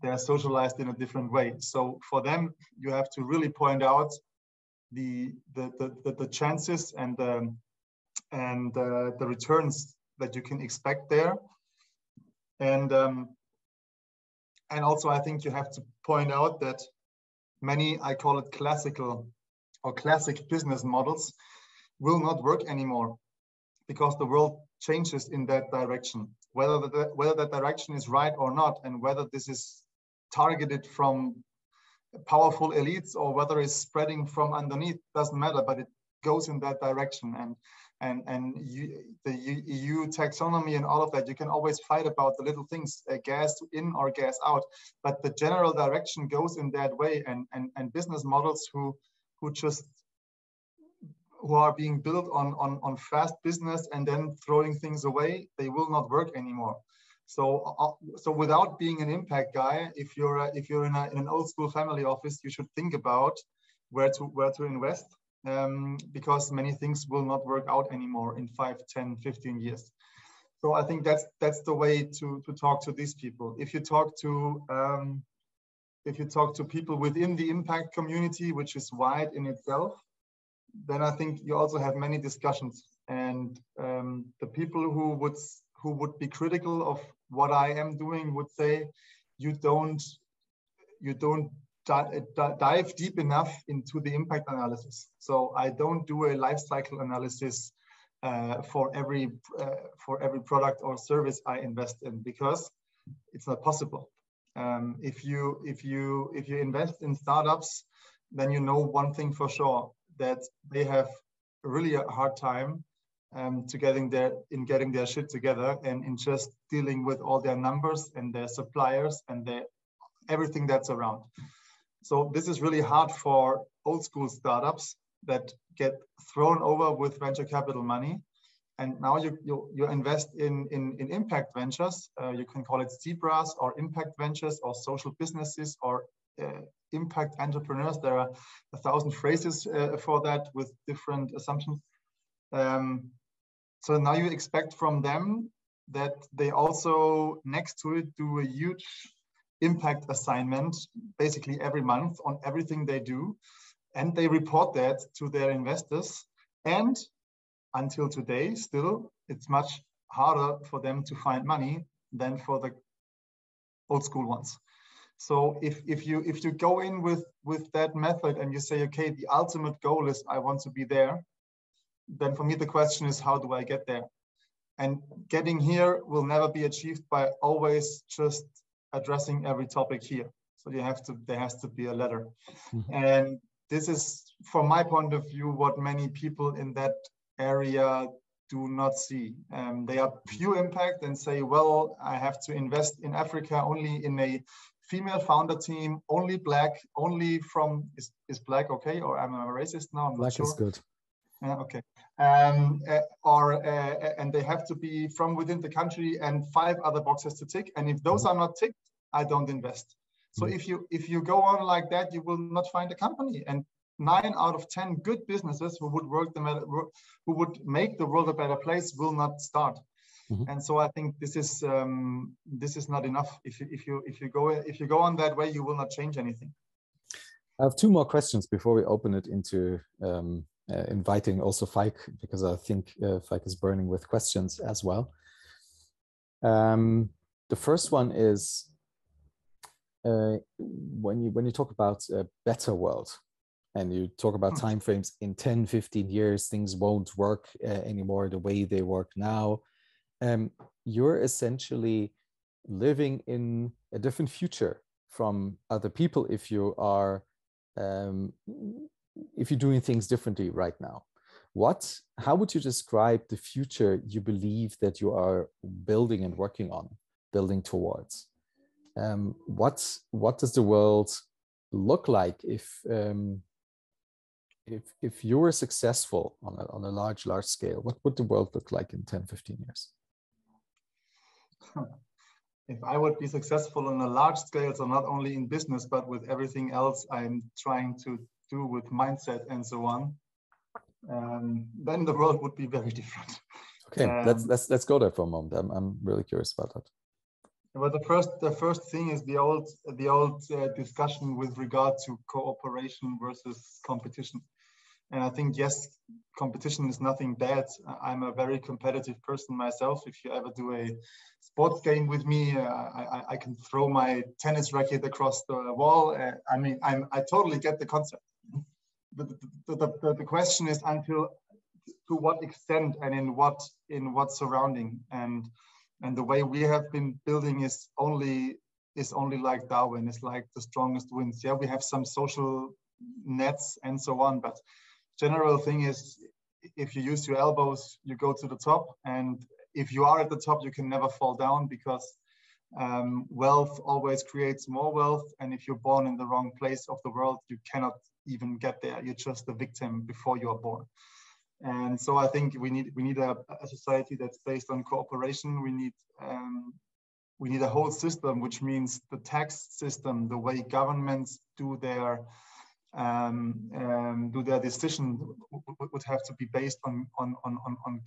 They're socialized in a different way. So for them, you have to really point out the chances and the returns that you can expect there. And also, I think you have to point out that many, I call it classical or classic business models, will not work anymore because the world changes in that direction. Whether that direction is right or not, and whether this is targeted from powerful elites or whether it's spreading from underneath, doesn't matter, but it goes in that direction. And the EU taxonomy and all of that, you can always fight about the little things, gas in or gas out, but the general direction goes in that way. And business models who are being built on fast business and then throwing things away, they will not work anymore. So without being an impact guy, if you're in an old school family office, you should think about where to invest. Because many things will not work out anymore in 5, 10, 15 years. So I think that's the way to talk to these people. If you talk to people within the impact community, which is wide in itself, then I think you also have many discussions. And the people who would be critical of what I am doing would say, you don't dive deep enough into the impact analysis. So I don't do a life cycle analysis for every product or service I invest in, because it's not possible. If you invest in startups, then you know one thing for sure, that they have really a hard time getting their shit together, and in just dealing with all their numbers and their suppliers and everything that's around. So this is really hard for old school startups that get thrown over with venture capital money. And now you invest in impact ventures. You can call it zebras or impact ventures or social businesses or impact entrepreneurs. There are 1,000 phrases for that with different assumptions. So now you expect from them that they also, next to it, do a huge impact assignment basically every month on everything they do. And they report that to their investors. And until today, still, it's much harder for them to find money than for the old school ones. So if you go in with that method and you say, okay, the ultimate goal is I want to be there, then for me the question is, how do I get there? And getting here will never be achieved by always just addressing every topic here. So there has to be a ladder. Mm-hmm. And this is, from my point of view, what many people in that area do not see. They are pure impact and say, well, I have to invest in Africa only in a female founder team, only black, only from, is black okay? Or am I a racist now? I'm black not sure. Is good. Okay. And they have to be from within the country and 5 other boxes to tick. And if those are not ticked, I don't invest. So if you go on like that, you will not find a company. And 9 out of 10 good businesses who would make the world a better place will not start. Mm-hmm. And so I think this is not enough. If you go on that way, you will not change anything. I have 2 more questions before we open it into inviting also Falk, because I think Falk is burning with questions as well. The first one is when you talk about a better world, and you talk about timeframes in 10, 15 years, things won't work anymore the way they work now. You're essentially living in a different future from other people if you are if you're doing things differently right now. How would you describe the future you believe that you are building and working on, building towards? What does the world look like if you were successful on a large scale? What would the world look like in 10, 15 years? If I would be successful on a large scale, so not only in business, but with everything else I'm trying to do with mindset and so on, then the world would be very different. Okay, let's go there for a moment. I'm really curious about that. Well, the first thing is the old discussion with regard to cooperation versus competition. And I think, yes, competition is nothing bad. I'm a very competitive person myself. If you ever do a sports game with me, I can throw my tennis racket across the wall. I totally get the concept. The question is to what extent and in what surrounding, and the way we have been building is only like Darwin. It's like the strongest wins. Yeah, we have some social nets and so on, but general thing is, if you use your elbows, you go to the top, and if you are at the top, you can never fall down, because wealth always creates more wealth, and if you're born in the wrong place of the world, you cannot even get there. You're just a victim before you are born. And so I think we need a society that's based on cooperation. We need a whole system, which means the tax system, the way governments do their decision would have to be based on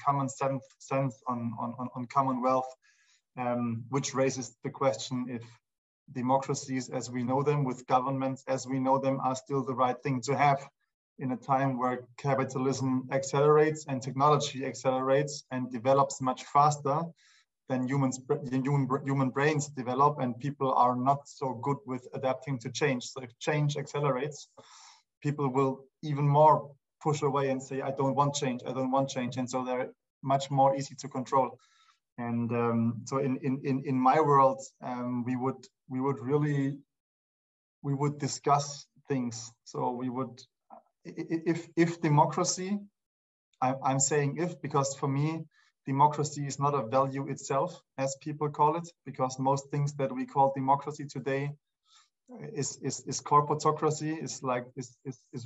common sense, on commonwealth, which raises the question if democracies as we know them, with governments as we know them, are still the right thing to have in a time where capitalism accelerates and technology accelerates and develops much faster than human brains develop, and people are not so good with adapting to change. So if change accelerates, people will even more push away and say, I don't want change, I don't want change. And so much more easy to control. And so in my world, we would discuss things. So we would, if democracy, I'm saying if, because for me, democracy is not a value itself, as people call it, because most things that we call democracy today is corporatocracy, is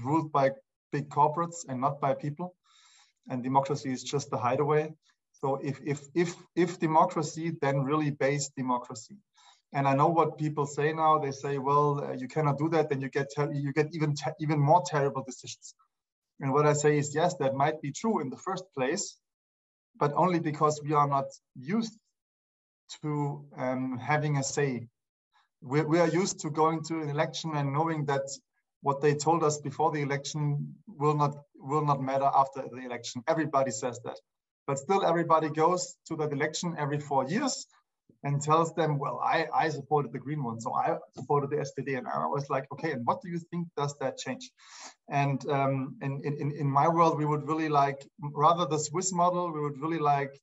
ruled by big corporates and not by people. And democracy is just a hideaway. So if democracy, then really base democracy. And I know what people say now. They say, well, you cannot do that, then you get even more terrible decisions. And what I say is, yes, that might be true in the first place, but only because we are not used to having a say. We are used to going to an election and knowing that what they told us before the election will not matter after the election. Everybody says that, but still everybody goes to that election every 4 years and tells them, well, I supported the green one, so I supported the SPD. And I was like, okay, and what do you think does that change? And in my world, we would really like, rather the Swiss model, we would really like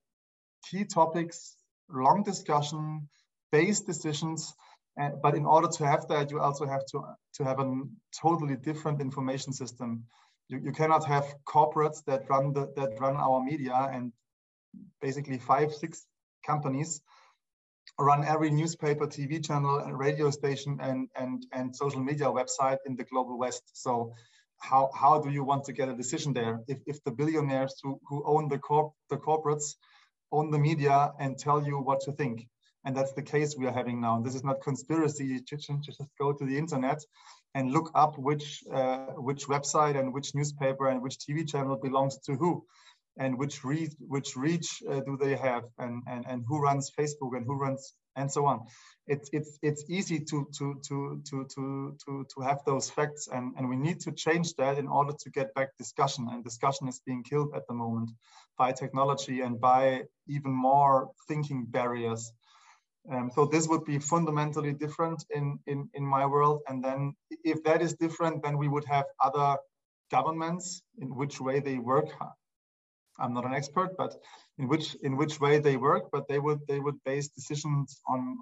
key topics, long discussion, based decisions. But in order to have that, you also have to have a totally different information system. You cannot have corporates that run our media, and basically 5-6 companies run every newspaper, TV channel, and radio station, and social media website in the global West. So how do you want to get a decision there if the billionaires who own the corporates own the media and tell you what to think? And that's the case we are having now. This is not conspiracy. You just go to the internet and look up which website and which newspaper and which TV channel belongs to who, and which reach do they have, and who runs Facebook and who runs, and so on. It's easy to have those facts, and we need to change that in order to get back discussion. And discussion is being killed at the moment by technology and by even more thinking barriers. So this would be fundamentally different in my world. And then if that is different, then we would have other governments in which way they work. I'm not an expert, but in which way they work, but they would base decisions on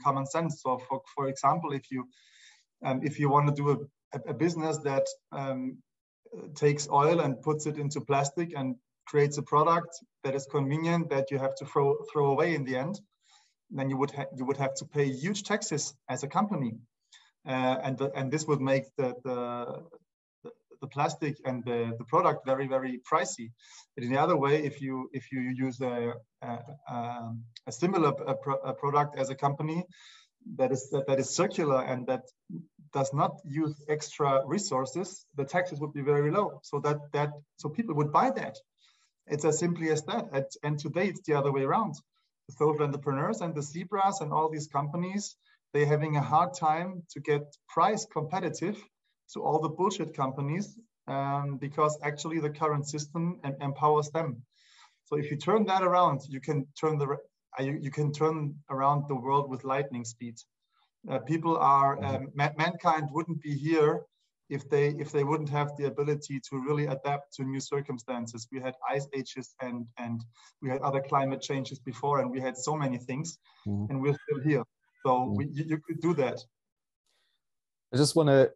common sense. So for example, if you want to do a business that takes oil and puts it into plastic and creates a product that is convenient that you have to throw away in the end, then you would have to pay huge taxes as a company, and this would make the plastic and the product very, very pricey. But in the other way, if you use a similar product as a company that is circular and that does not use extra resources, the taxes would be very low. So people would buy that. It's as simply as that. And today it's the other way around. The social entrepreneurs and the zebras and all these companies, they're having a hard time to get price competitive to all the bullshit companies, because actually the current system empowers them. So if you turn that around, you can turn around the world with lightning speed. Mankind wouldn't be here if they wouldn't have the ability to really adapt to new circumstances. We had ice ages and we had other climate changes before, and we had so many things, and we're still here. So you could do that. I just want to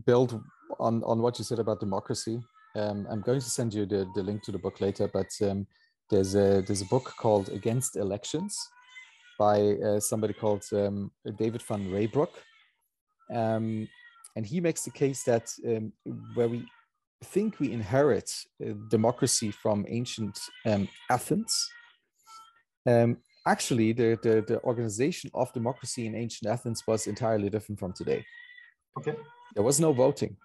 build on what you said about democracy. I'm going to send you the link to the book later, but there's a book called Against Elections by somebody called David van Reybrouck. And he makes the case that where we think we inherit democracy from ancient Athens, actually the organization of democracy in ancient Athens was entirely different from today. Okay. There was no voting.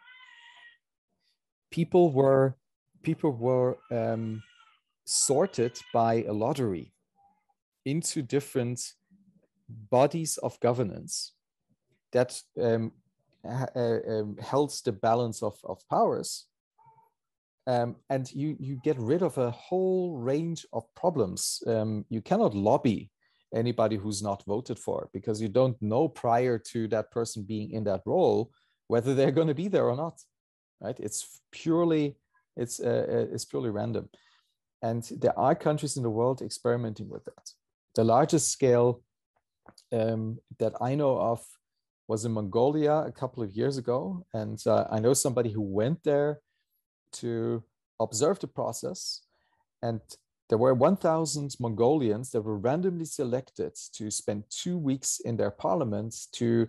People were sorted by a lottery into different bodies of governance that held the balance of powers, and you get rid of a whole range of problems. You cannot lobby anybody who's not voted for, because you don't know prior to that person being in that role whether they're going to be there or not, right? It's purely random. And there are countries in the world experimenting with that. The largest scale that I know of was in Mongolia a couple of years ago. And I know somebody who went there to observe the process. And there were 1,000 Mongolians that were randomly selected to spend 2 weeks in their parliament to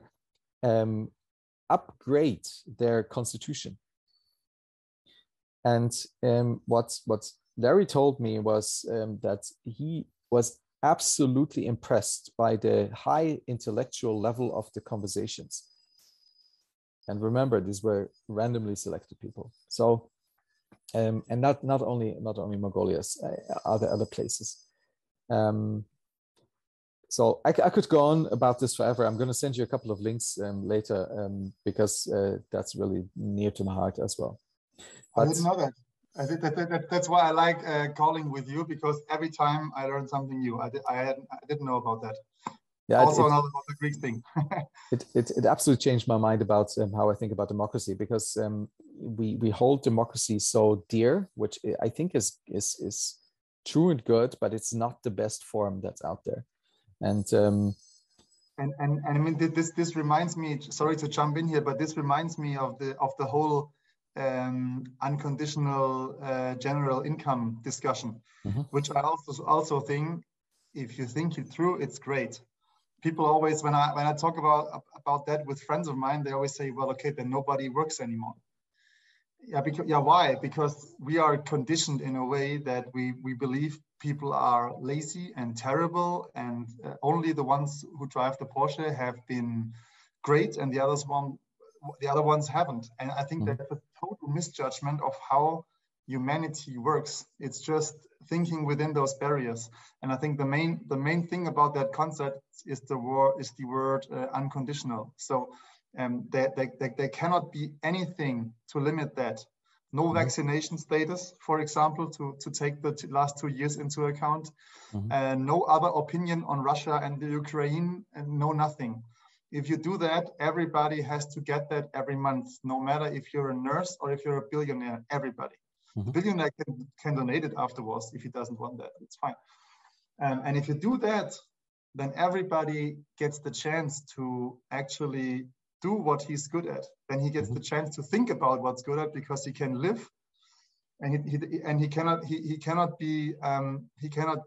upgrade their constitution. And what Larry told me was that he was absolutely impressed by the high intellectual level of the conversations. And remember, these were randomly selected people. So, and not only Mongolia, other places. So I could go on about this forever. I'm going to send you a couple of links later because that's really near to my heart as well. But I didn't know that. I think that's why I like calling with you, because every time I learn something new. I didn't know about that. Yeah, also another about the Greek thing. it absolutely changed my mind about how I think about democracy, because we hold democracy so dear, which I think is true and good, but it's not the best form that's out there. And I mean, this reminds me. Sorry to jump in here, but this reminds me of the whole unconditional general income discussion, which I also think, if you think it through, it's great. People always, when I talk about that with friends of mine, they always say, well, okay, then nobody works anymore. Yeah, why? Because we are conditioned in a way that we believe people are lazy and terrible, and only the ones who drive the Porsche have been great, and the other ones haven't. And I think that's a total misjudgment of how humanity works. It's just thinking within those barriers. And I think the main thing about that concept is the word unconditional. So there cannot be anything to limit that. No vaccination status, for example, to take the last 2 years into account. No other opinion on Russia and the Ukraine, and no nothing. If you do that, everybody has to get that every month, no matter if you're a nurse or if you're a billionaire, everybody. The billionaire can donate it afterwards if he doesn't want that, it's fine. And if you do that, then everybody gets the chance to actually do what he's good at. Then he gets the chance to think about what's good at, because he can live, and he cannot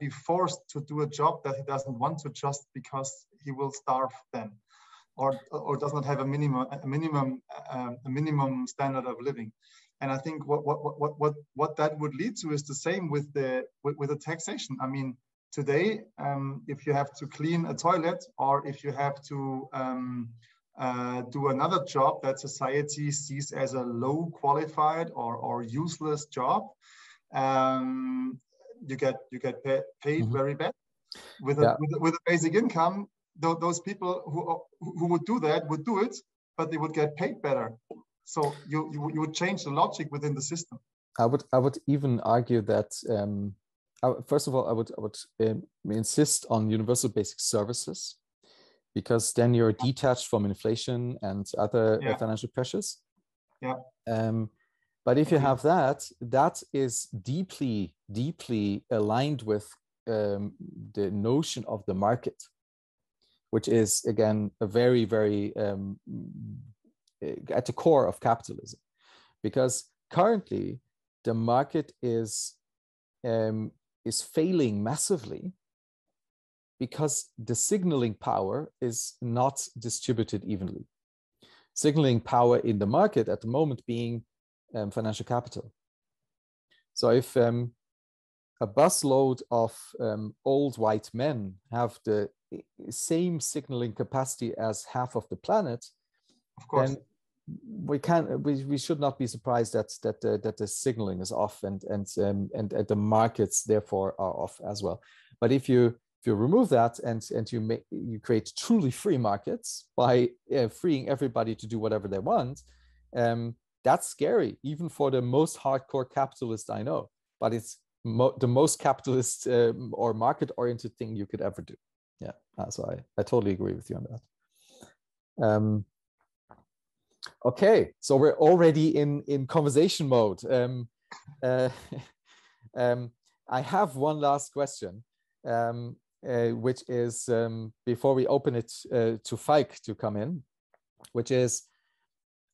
be forced to do a job that he doesn't want to, just because he will starve then, or does not have a minimum standard of living. And I think what that would lead to is the same with the taxation. I mean, today, if you have to clean a toilet, or if you have to do another job that society sees as a low qualified or useless job, you get paid very bad. With a basic income, those people who would do that would do it, but they would get paid better. So you would change the logic within the system. I would even argue that first of all, I would insist on universal basic services, because then you're detached from inflation and other financial pressures. But if you have that is deeply aligned with the notion of the market, which is again a very, very at the core of capitalism, because currently the market is failing massively because the signaling power is not distributed evenly. Signaling power in the market at the moment being financial capital. So if a busload of old white men have the same signaling capacity as half of the planet, of course, then we should not be surprised that the signaling is off, and the markets therefore are off as well. But if you remove that and you create truly free markets by freeing everybody to do whatever they want, that's scary, even for the most hardcore capitalist I know. But it's the most capitalist or market-oriented thing you could ever do. Yeah, so I totally agree with you on that. Okay, so we're already in conversation mode. I have one last question, which is before we open it to Falk to come in, which is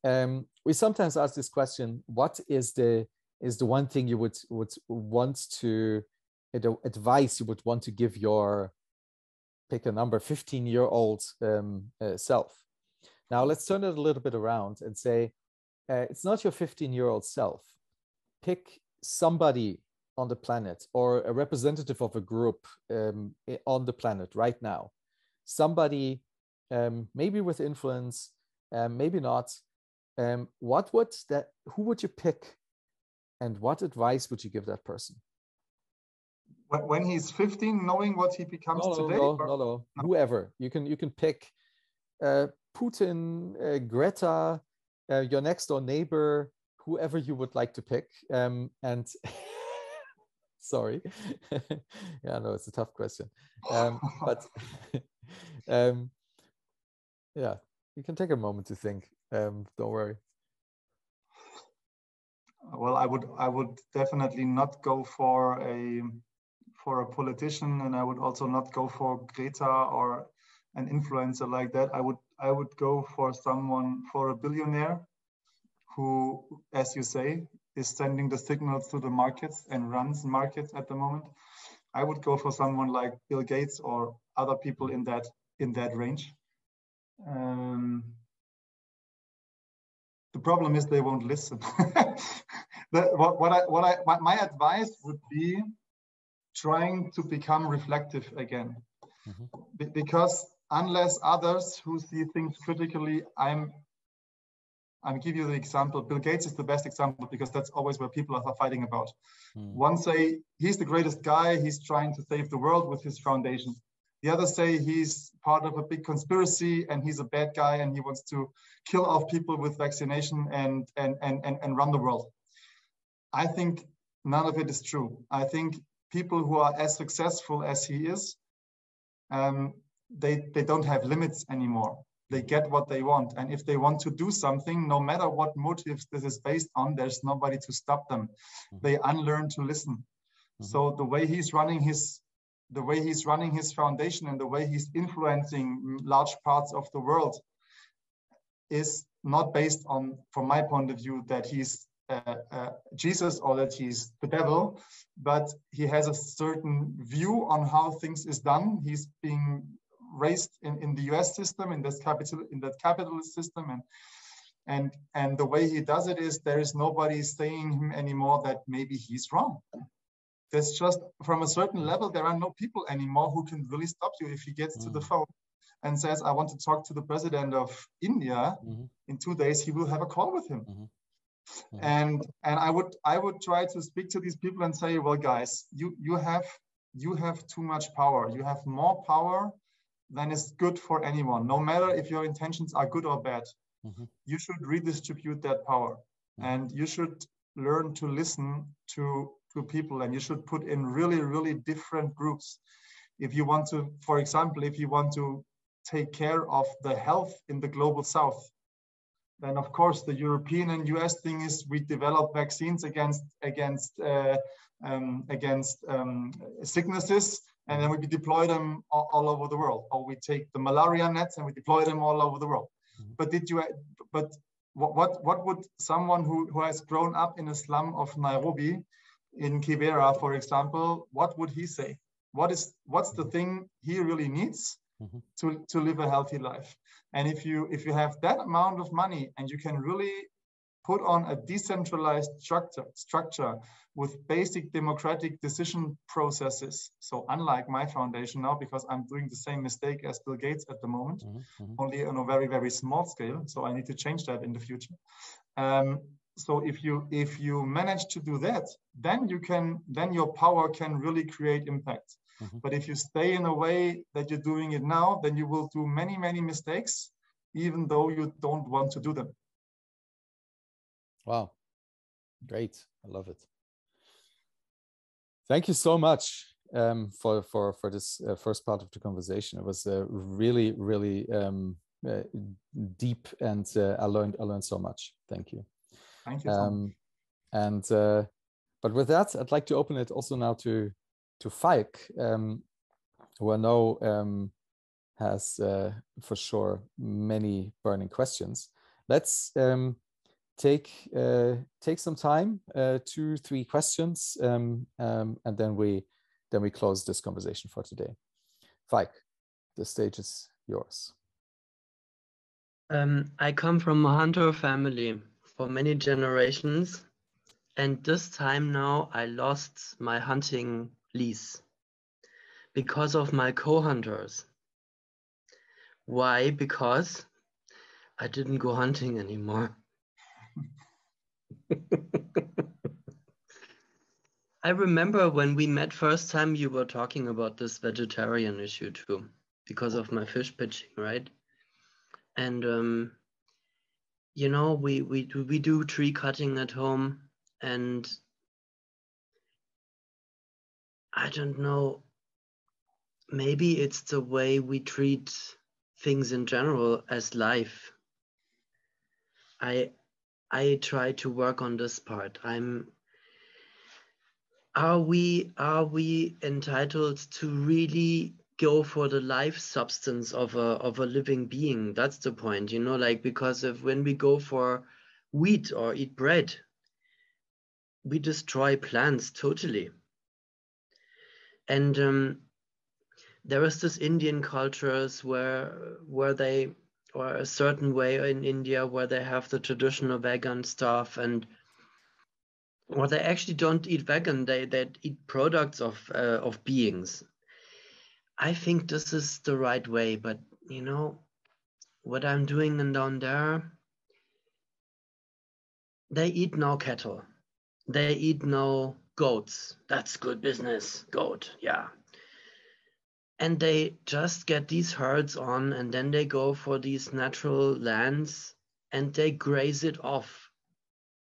we sometimes ask this question: what is the one thing you would want to advice you would want to give your, pick a number, 15-year-old self? Now let's turn it a little bit around and say it's not your 15-year-old self. Pick somebody on the planet or a representative of a group on the planet right now. Somebody maybe with influence, maybe not. Who would you pick, and what advice would you give that person? When he's 15, knowing what he becomes today? No. Whoever. You can pick Putin, Greta, your next door neighbor, whoever you would like to pick. And sorry. Yeah, no, it's a tough question. But yeah, you can take a moment to think. Don't worry. Well, I would definitely not go for a politician, and I would also not go for Greta or an influencer like that. I would go for a billionaire who, as you say, is sending the signals to the markets and runs markets at the moment. I would go for someone like Bill Gates or other people in that range. The problem is they won't listen. My advice would be trying to become reflective again, because unless others who see things critically, I'm give you the example. Bill Gates is the best example because that's always where people are fighting about. One say he's the greatest guy, he's trying to save the world with his foundation. The others say he's part of a big conspiracy and he's a bad guy and he wants to kill off people with vaccination and run the world. I think none of it is true. I think people who are as successful as he is, they don't have limits anymore. They get what they want. And if they want to do something, no matter what motives this is based on, there's nobody to stop them. They unlearn to listen. So the way he's running his foundation and the way he's influencing large parts of the world is not based on, from my point of view, that he's Jesus or that he's the devil, but he has a certain view on how things is done. He's being raised in the US system, in that capitalist system, and the way he does it is there is nobody saying him anymore that maybe he's wrong. There's just, from a certain level, there are no people anymore who can really stop you if he gets to the phone and says, I want to talk to the president of India. In 2 days, he will have a call with him. And I would try to speak to these people and say, well, guys, you have too much power. You have more power than is good for anyone, no matter if your intentions are good or bad. You should redistribute that power, and you should learn to listen to people, and you should put in really, really different groups. If you want to, for example, if you want to take care of the health in the global south, then of course the European and US thing is we develop vaccines against sicknesses, and then we deploy them all over the world. Or we take the malaria nets and we deploy them all over the world. But what would someone who has grown up in a slum of Nairobi, in Kibera, for example, what would he say? What's the thing he really needs to live a healthy life? And if you have that amount of money and you can really put on a decentralized structure with basic democratic decision processes. So unlike my foundation now, because I'm doing the same mistake as Bill Gates at the moment, only on a very, very small scale. So I need to change that in the future. So if you manage to do that, then your power can really create impact. But if you stay in a way that you're doing it now, then you will do many, many mistakes, even though you don't want to do them. Wow, great! I love it. Thank you so much for this first part of the conversation. It was really, really deep, and I learned so much. Thank you. Thank you. And But with that, I'd like to open it also now to Falk, who I know has for sure many burning questions. Let's take some time, 2-3 questions, and then we close this conversation for today. Falk, the stage is yours. I come from a hunter family for many generations, and this time now I lost my hunting lease because of my co-hunters. Why? Because I didn't go hunting anymore. I remember when we met first time, you were talking about this vegetarian issue too, because of my fish pitching, right? And you know, we do tree cutting at home, and I don't know, maybe it's the way we treat things in general as life. I try to work on this part. Are we entitled to really go for the life substance of a living being? That's the point, you know, like, because when we go for wheat or eat bread, we destroy plants totally. And there is this Indian cultures where they, or a certain way in India where they have the traditional vegan stuff, and or they actually don't eat vegan, they eat products of beings. I think this is the right way, but you know what I'm doing down there, they eat no cattle, they eat no goats. That's good business, goat, yeah. And they just get these herds on, and then they go for these natural lands and they graze it off.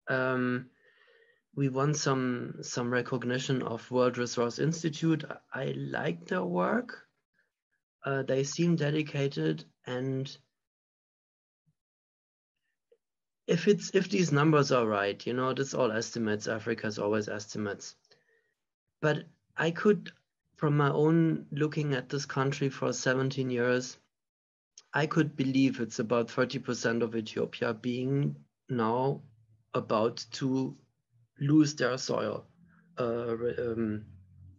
We won some recognition of World Resource Institute. I like their work. They seem dedicated, and if these numbers are right, you know, this all estimates. Africa is always estimates. But I could, from my own looking at this country for 17 years, I could believe it's about 30% of Ethiopia being now about to lose their soil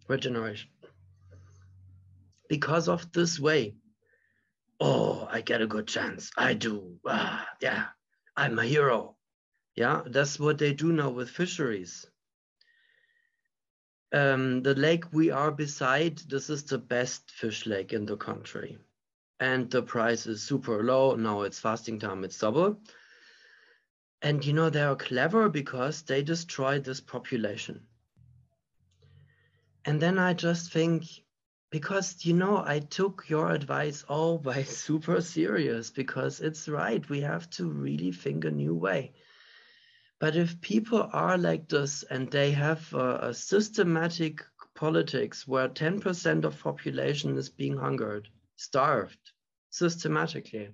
regeneration because of this way. Oh, I get a good chance. I do. Yeah, I'm a hero. Yeah, that's what they do now with fisheries. The lake we are beside, this is the best fish lake in the country. And the price is super low. Now it's fasting time, it's double. And you know, they are clever because they destroy this population. And then I just think, because, you know, I took your advice always super serious, because it's right. We have to really think a new way. But if people are like this and they have a systematic politics where 10% of population is being hungered, starved, systematically,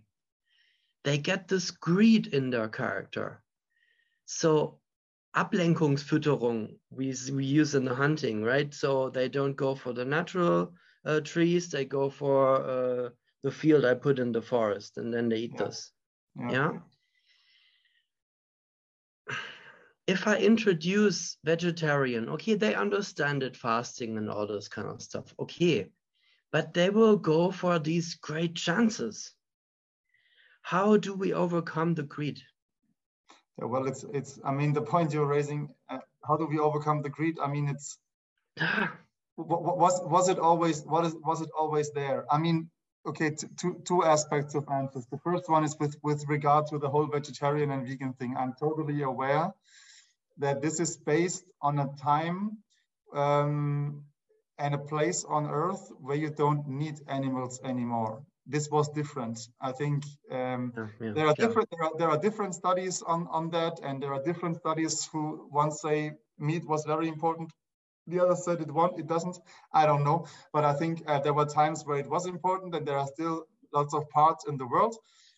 they get this greed in their character. So Ablenkungsfütterung we use in the hunting, right? So they don't go for the natural trees, they go for the field I put in the forest, and then they eat this. Yeah. If I introduce vegetarian, okay, they understand it, fasting and all this kind of stuff, okay, but they will go for these great chances. How do we overcome the greed? Yeah, well, it's. I mean, the point you're raising. How do we overcome the greed? I mean, it's. Was it always there? I mean, okay, two aspects of answers. The first one is with regard to the whole vegetarian and vegan thing. I'm totally aware that this is based on a time and a place on Earth where you don't need animals anymore. This was different. I think there are different studies on that, and there are different studies who one say meat was very important, the other said it doesn't. I don't know, but I think there were times where it was important, and there are still lots of parts in the world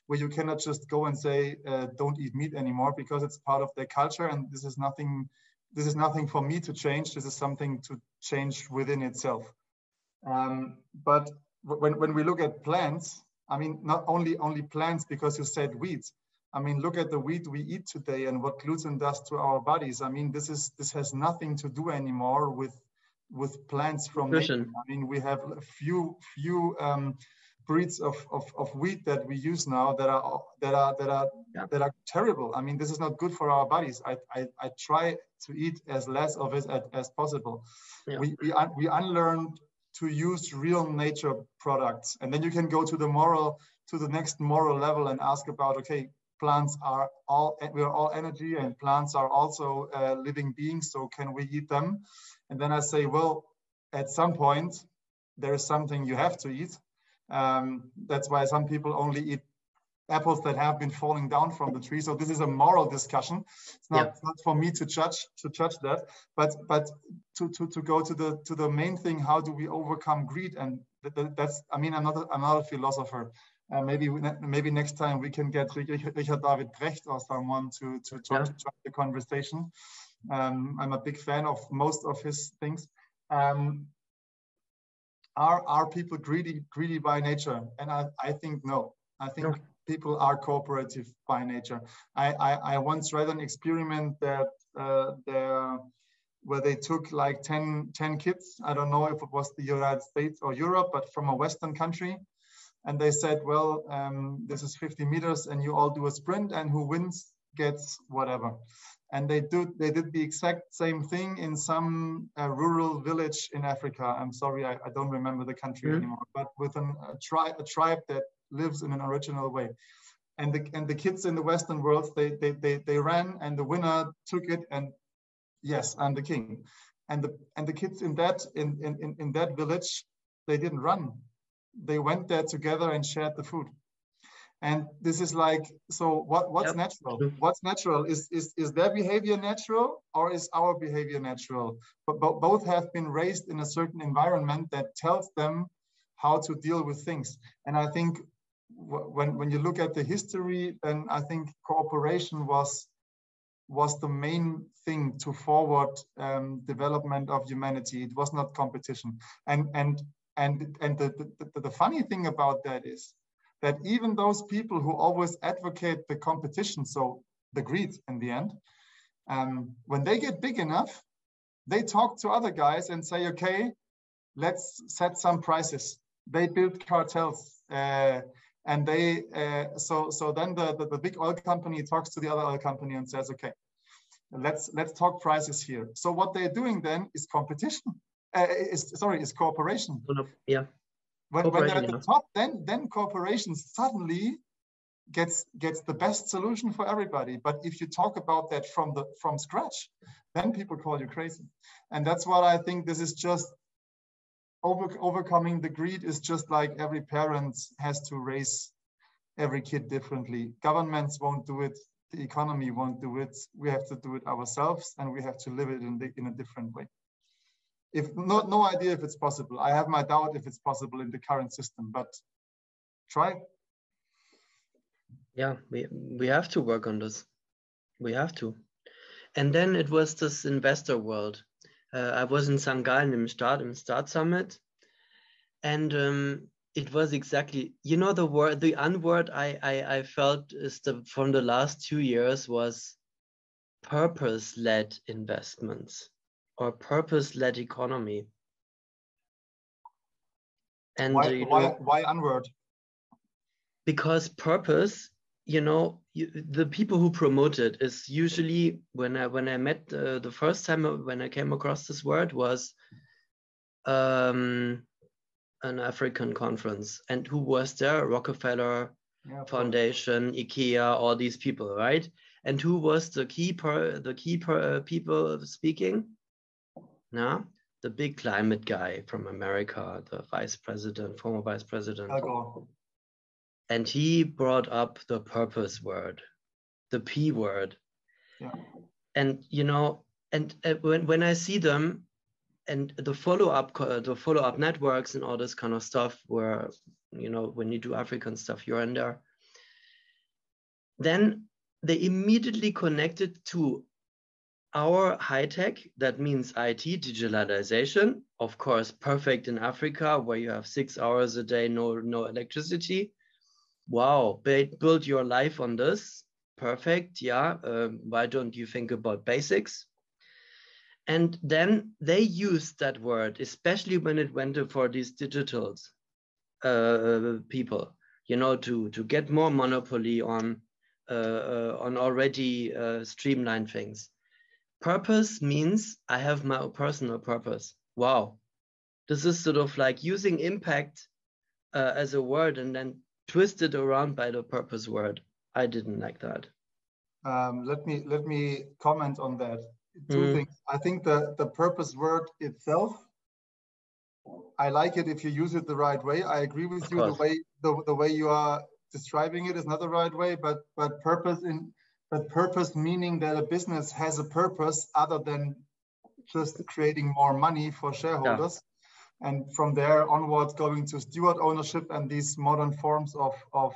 where you cannot just go and say don't eat meat anymore, because it's part of their culture, and this is nothing this is nothing for me to change. This is something to change within itself. But when we look at plants, I mean, not only plants, because you said weeds. I mean, look at the wheat we eat today and what gluten does to our bodies. I mean, this has nothing to do anymore with plants from nature. I mean, we have a few breeds of wheat that we use now that are terrible. I mean, this is not good for our bodies. I try to eat as less of it as possible. Yeah. We unlearned to use real nature products, and then you can go to the next moral level and ask about, okay, plants are we're all energy, and plants are also living beings, so can we eat them? And then I say, well, at some point there is something you have to eat. That's why some people only eat apples that have been falling down from the tree. So this is a moral discussion. It's not for me to judge that, but to go to the main thing. How do we overcome greed? And that's, I mean, I'm not a philosopher. Maybe next time we can get Richard David Brecht or someone to join the conversation. I'm a big fan of most of his things. Are people greedy by nature? And I think no. I think people are cooperative by nature. I once read an experiment that where they took like 10 kids. I don't know if it was the United States or Europe, but from a Western country. And they said, well, this is 50 meters and you all do a sprint, and who wins gets whatever. And they did the exact same thing in some rural village in Africa. I'm sorry, I don't remember the country anymore, but with a tribe that lives in an original way. And the kids in the Western world, they ran, and the winner took it, and yes, I'm the king. And the kids in that village, they didn't run. They went there together and shared the food. And this is like, so what's natural? What's natural? Is their behavior natural, or is our behavior natural? But both have been raised in a certain environment that tells them how to deal with things. And I think when you look at the history, then I think cooperation was the main thing to forward development of humanity. It was not competition. And the funny thing about that is that even those people who always advocate the competition, so the greed in the end, when they get big enough, they talk to other guys and say, okay, let's set some prices. They build cartels, and they so then the big oil company talks to the other oil company and says, okay, let's talk prices here. So what they're doing then is competition. Is cooperation. Yeah. When they're at the top, then cooperation suddenly gets the best solution for everybody. But if you talk about that from scratch, then people call you crazy. And that's what I think. This is just overcoming the greed is just like every parent has to raise every kid differently. Governments won't do it. The economy won't do it. We have to do it ourselves, and we have to live it in a different way. If no idea if it's possible. I have my doubt if it's possible in the current system, but try. Yeah, we have to work on this. We have to. And then it was this investor world. I was in St. Gallen im Start Summit, and it was exactly, you know, the unword I felt is from the last 2 years was purpose-led investments or purpose-led economy. And why unword? Because purpose, you know, the people who promote it is usually, when I met the first time when I came across this word was an African conference, and who was there? Rockefeller Foundation, IKEA, all these people, right? And who was the key people speaking? No, the big climate guy from America, the former vice president. And he brought up the purpose word, the P word. Yeah. And, you know, and when I see them and the follow-up networks and all this kind of stuff where, you know, when you do African stuff, you're in there, then they immediately connected to our high tech, that means IT, digitalization, of course, perfect in Africa, where you have 6 hours a day, no electricity. Wow, build your life on this. Perfect, yeah. Why don't you think about basics? And then they used that word, especially when it went for these digitals people, you know, to get more monopoly on already streamlined things. Purpose means I have my personal purpose. Wow, this is sort of like using impact as a word and then twisted around by the purpose word. I didn't like that. Let me comment on that. Two things. I think the purpose word itself, I like it if you use it the right way. I agree with you. The way you are describing it is not the right way, but purpose meaning that a business has a purpose other than just creating more money for shareholders. Yeah. And from there onwards, going to steward ownership and these modern forms of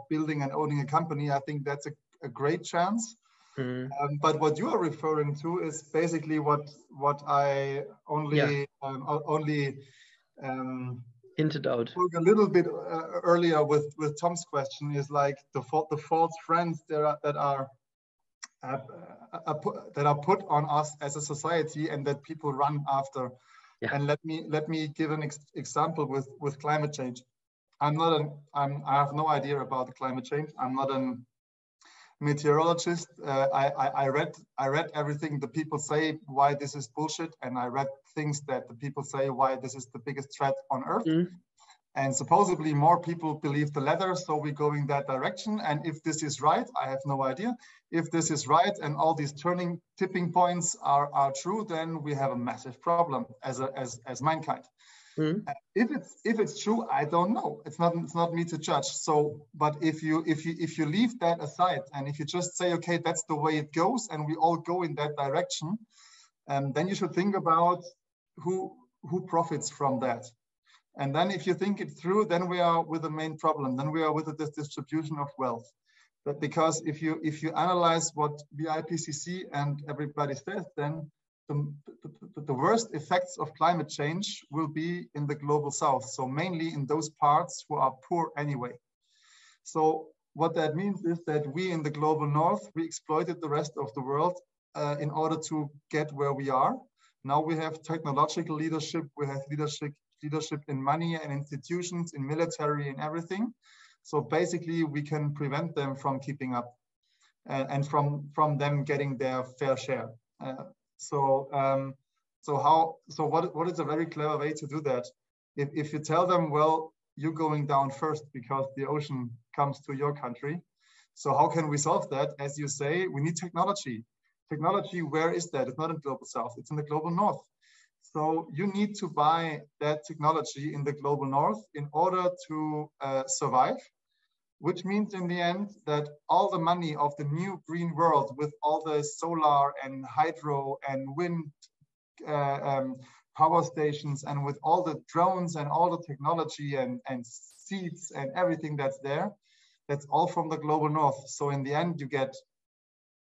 building and owning a company, I think that's a great chance. But what you are referring to is basically what I only hinted out a little bit earlier with Tom's question, is like the false friends that are put on us as a society and that people run after. Yeah. And let me give an example with climate change. I have no idea about climate change. I'm not a meteorologist. I read everything the people say why this is bullshit, and I read things that the people say why this is the biggest threat on Earth. And supposedly more people believe the latter, so we go in that direction. And if this is right, I have no idea. If this is right and all these tipping points are true, then we have a massive problem as mankind. If it's true, I don't know. It's not me to judge. So, but if you leave that aside and if you just say, okay, that's the way it goes, and we all go in that direction, then you should think about who profits from that. And then if you think it through, then we are with the main problem. Then we are with the distribution of wealth. But because if you analyze what the IPCC and everybody says, then the worst effects of climate change will be in the global south. So mainly in those parts who are poor anyway. So what that means is that we in the global north, we exploited the rest of the world in order to get where we are. Now we have technological leadership, we have leadership in money and institutions, in military and everything. So basically we can prevent them from keeping up and from them getting their fair share. So what is a very clever way to do that? If you tell them, well, you're going down first because the ocean comes to your country. So how can we solve that? As you say, we need technology. Technology, where is that? It's not in the global south, it's in the global north. So you need to buy that technology in the global north in order to survive, which means in the end that all the money of the new green world with all the solar and hydro and wind power stations and with all the drones and all the technology and seeds and everything that's there, that's all from the global north. So in the end, you get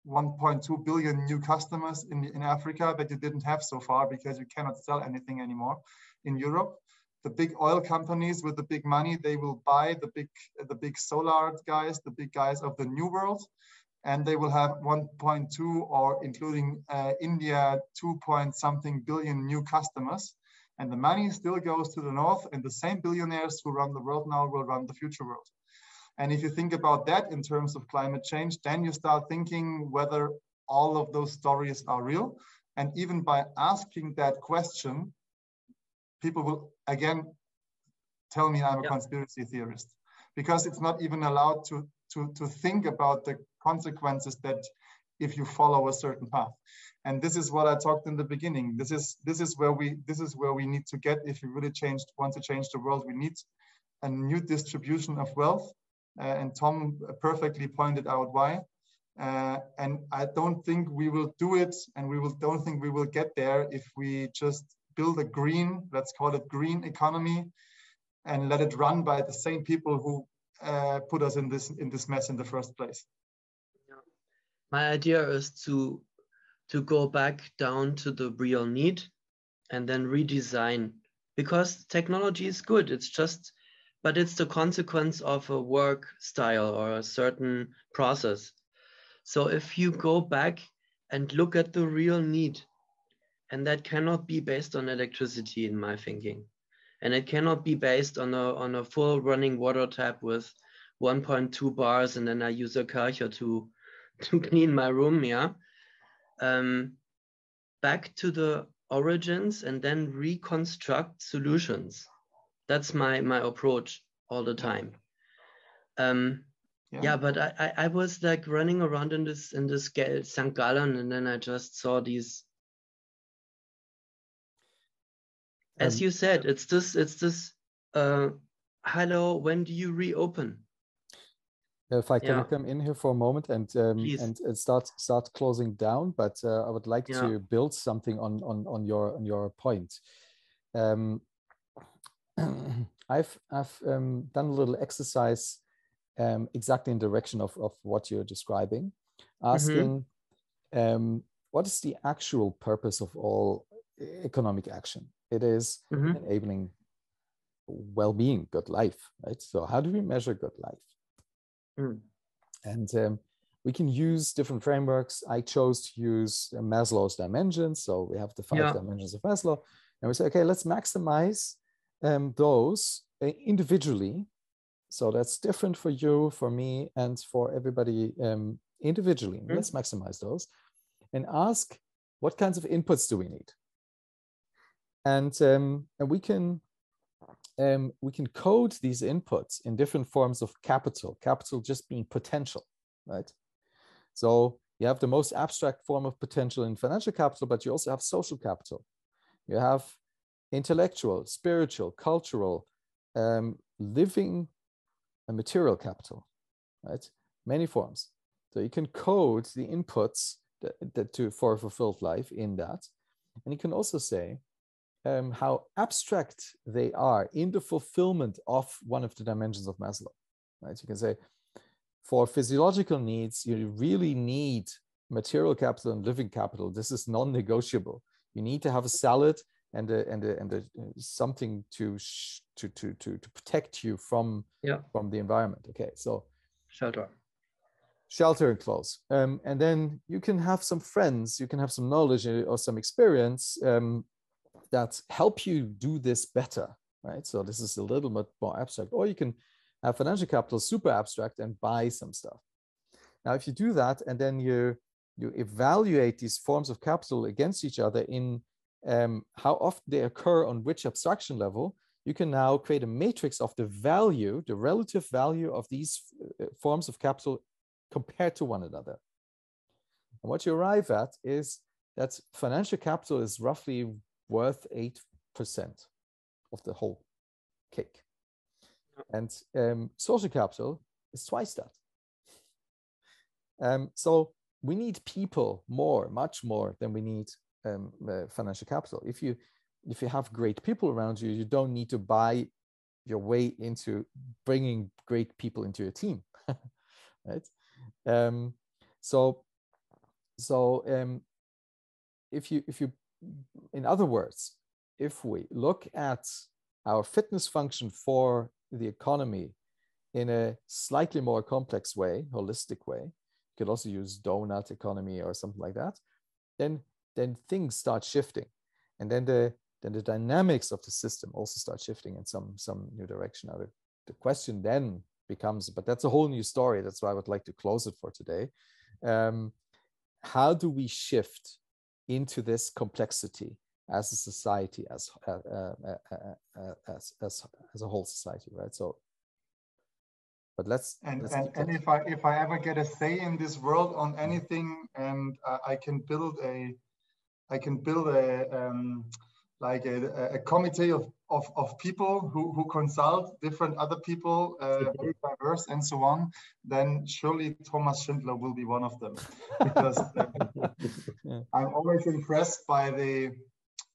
1.2 billion new customers in Africa that you didn't have so far because you cannot sell anything anymore. In Europe, the big oil companies with the big money, they will buy the big solar guys, the big guys of the new world, and they will have 1.2 or including India, 2-point-something billion new customers. And the money still goes to the north, and the same billionaires who run the world now will run the future world. And if you think about that in terms of climate change, then you start thinking whether all of those stories are real. And even by asking that question, people will again tell me I'm a conspiracy theorist, because it's not even allowed to think about the consequences that if you follow a certain path. And this is what I talked in the beginning. This is where we need to get, if you really want to change the world, we need a new distribution of wealth. And Tom perfectly pointed out why. And I don't think we will do it, and don't think we will get there if we just build a green, let's call it green economy, and let it run by the same people who put us in this mess in the first place. My idea is to to go back down to the real need and then redesign, because technology is good. It's just, but it's the consequence of a work style or a certain process. So if you go back and look at the real need, and that cannot be based on electricity in my thinking, and it cannot be based on a full running water tap with 1.2 bars, and then I use a Karcher to clean my room. Yeah. Back to the origins and then reconstruct solutions. That's my approach all the time. Yeah, but I was like running around in this St. Gallen, and then I just saw these. As you said, it's this. Hello, when do you reopen? If I can come in here for a moment and start closing down, but I would like to build something on your point. I've done a little exercise exactly in the direction of what you're describing, asking what is the actual purpose of all economic action? It is enabling well-being, good life, right? So how do we measure good life? And we can use different frameworks. I chose to use Maslow's dimensions. So we have the 5 dimensions of Maslow. And we say, okay, let's maximize those individually. So that's different for you, for me, and for everybody individually. Let's maximize those and ask, what kinds of inputs do we need? And we can code these inputs in different forms of capital just being potential, right? So you have the most abstract form of potential in financial capital, but you also have social capital. You have intellectual, spiritual, cultural, living and material capital, right? Many forms. So you can code the inputs for a fulfilled life in that. And you can also say, how abstract they are in the fulfillment of one of the dimensions of Maslow, right? You can say, for physiological needs, you really need material capital and living capital. This is non-negotiable. You need to have a salad and something to protect you from the environment. Okay, so shelter and clothes, and then you can have some friends, you can have some knowledge or some experience that help you do this better, right? So this is a little bit more abstract. Or you can have financial capital, super abstract, and buy some stuff. Now, if you do that, and then you evaluate these forms of capital against each other in how often they occur on which abstraction level, you can now create a matrix of the value, the relative value of these forms of capital compared to one another. And what you arrive at is that financial capital is roughly worth 8% of the whole cake. And social capital is twice that. So we need people much more than we need financial capital. If you have great people around you, you don't need to buy your way into bringing great people into your team, right? If you, in other words, if we look at our fitness function for the economy in a slightly more complex way, holistic way, you could also use donut economy or something like that, then things start shifting. And then the dynamics of the system also start shifting in some new direction. Now, the question then becomes, but that's a whole new story. That's why I would like to close it for today. How do we shift into this complexity as a society, as a whole society, right? So, but let's if I ever get a say in this world on anything, and I can build a like a committee of people who consult different other people, very diverse and so on, then surely Thomas Schindler will be one of them, because I'm always impressed by the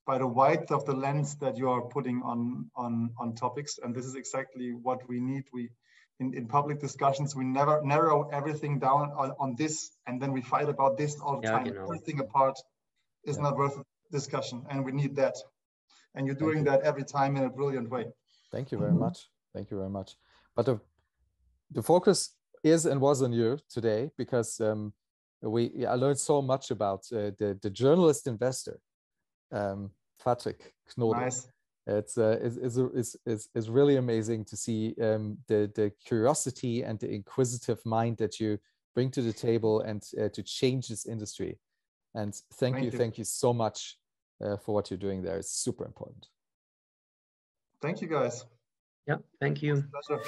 width of the lens that you are putting on topics, and this is exactly what we need. We in public discussions, we never narrow everything down on this, and then we fight about this all the time. Everything apart is not worth discussion, and we need that. And you're doing that every time in a brilliant way. Thank you very much. Thank you very much. But the focus is and was on you today, because I learned so much about the journalist investor, Patrick Knodel. Nice. It's really amazing to see the curiosity and the inquisitive mind that you bring to the table, and to change this industry. And thank you so much for what you're doing there. It's super important. Thank you, guys. Yeah, thank you. Pleasure.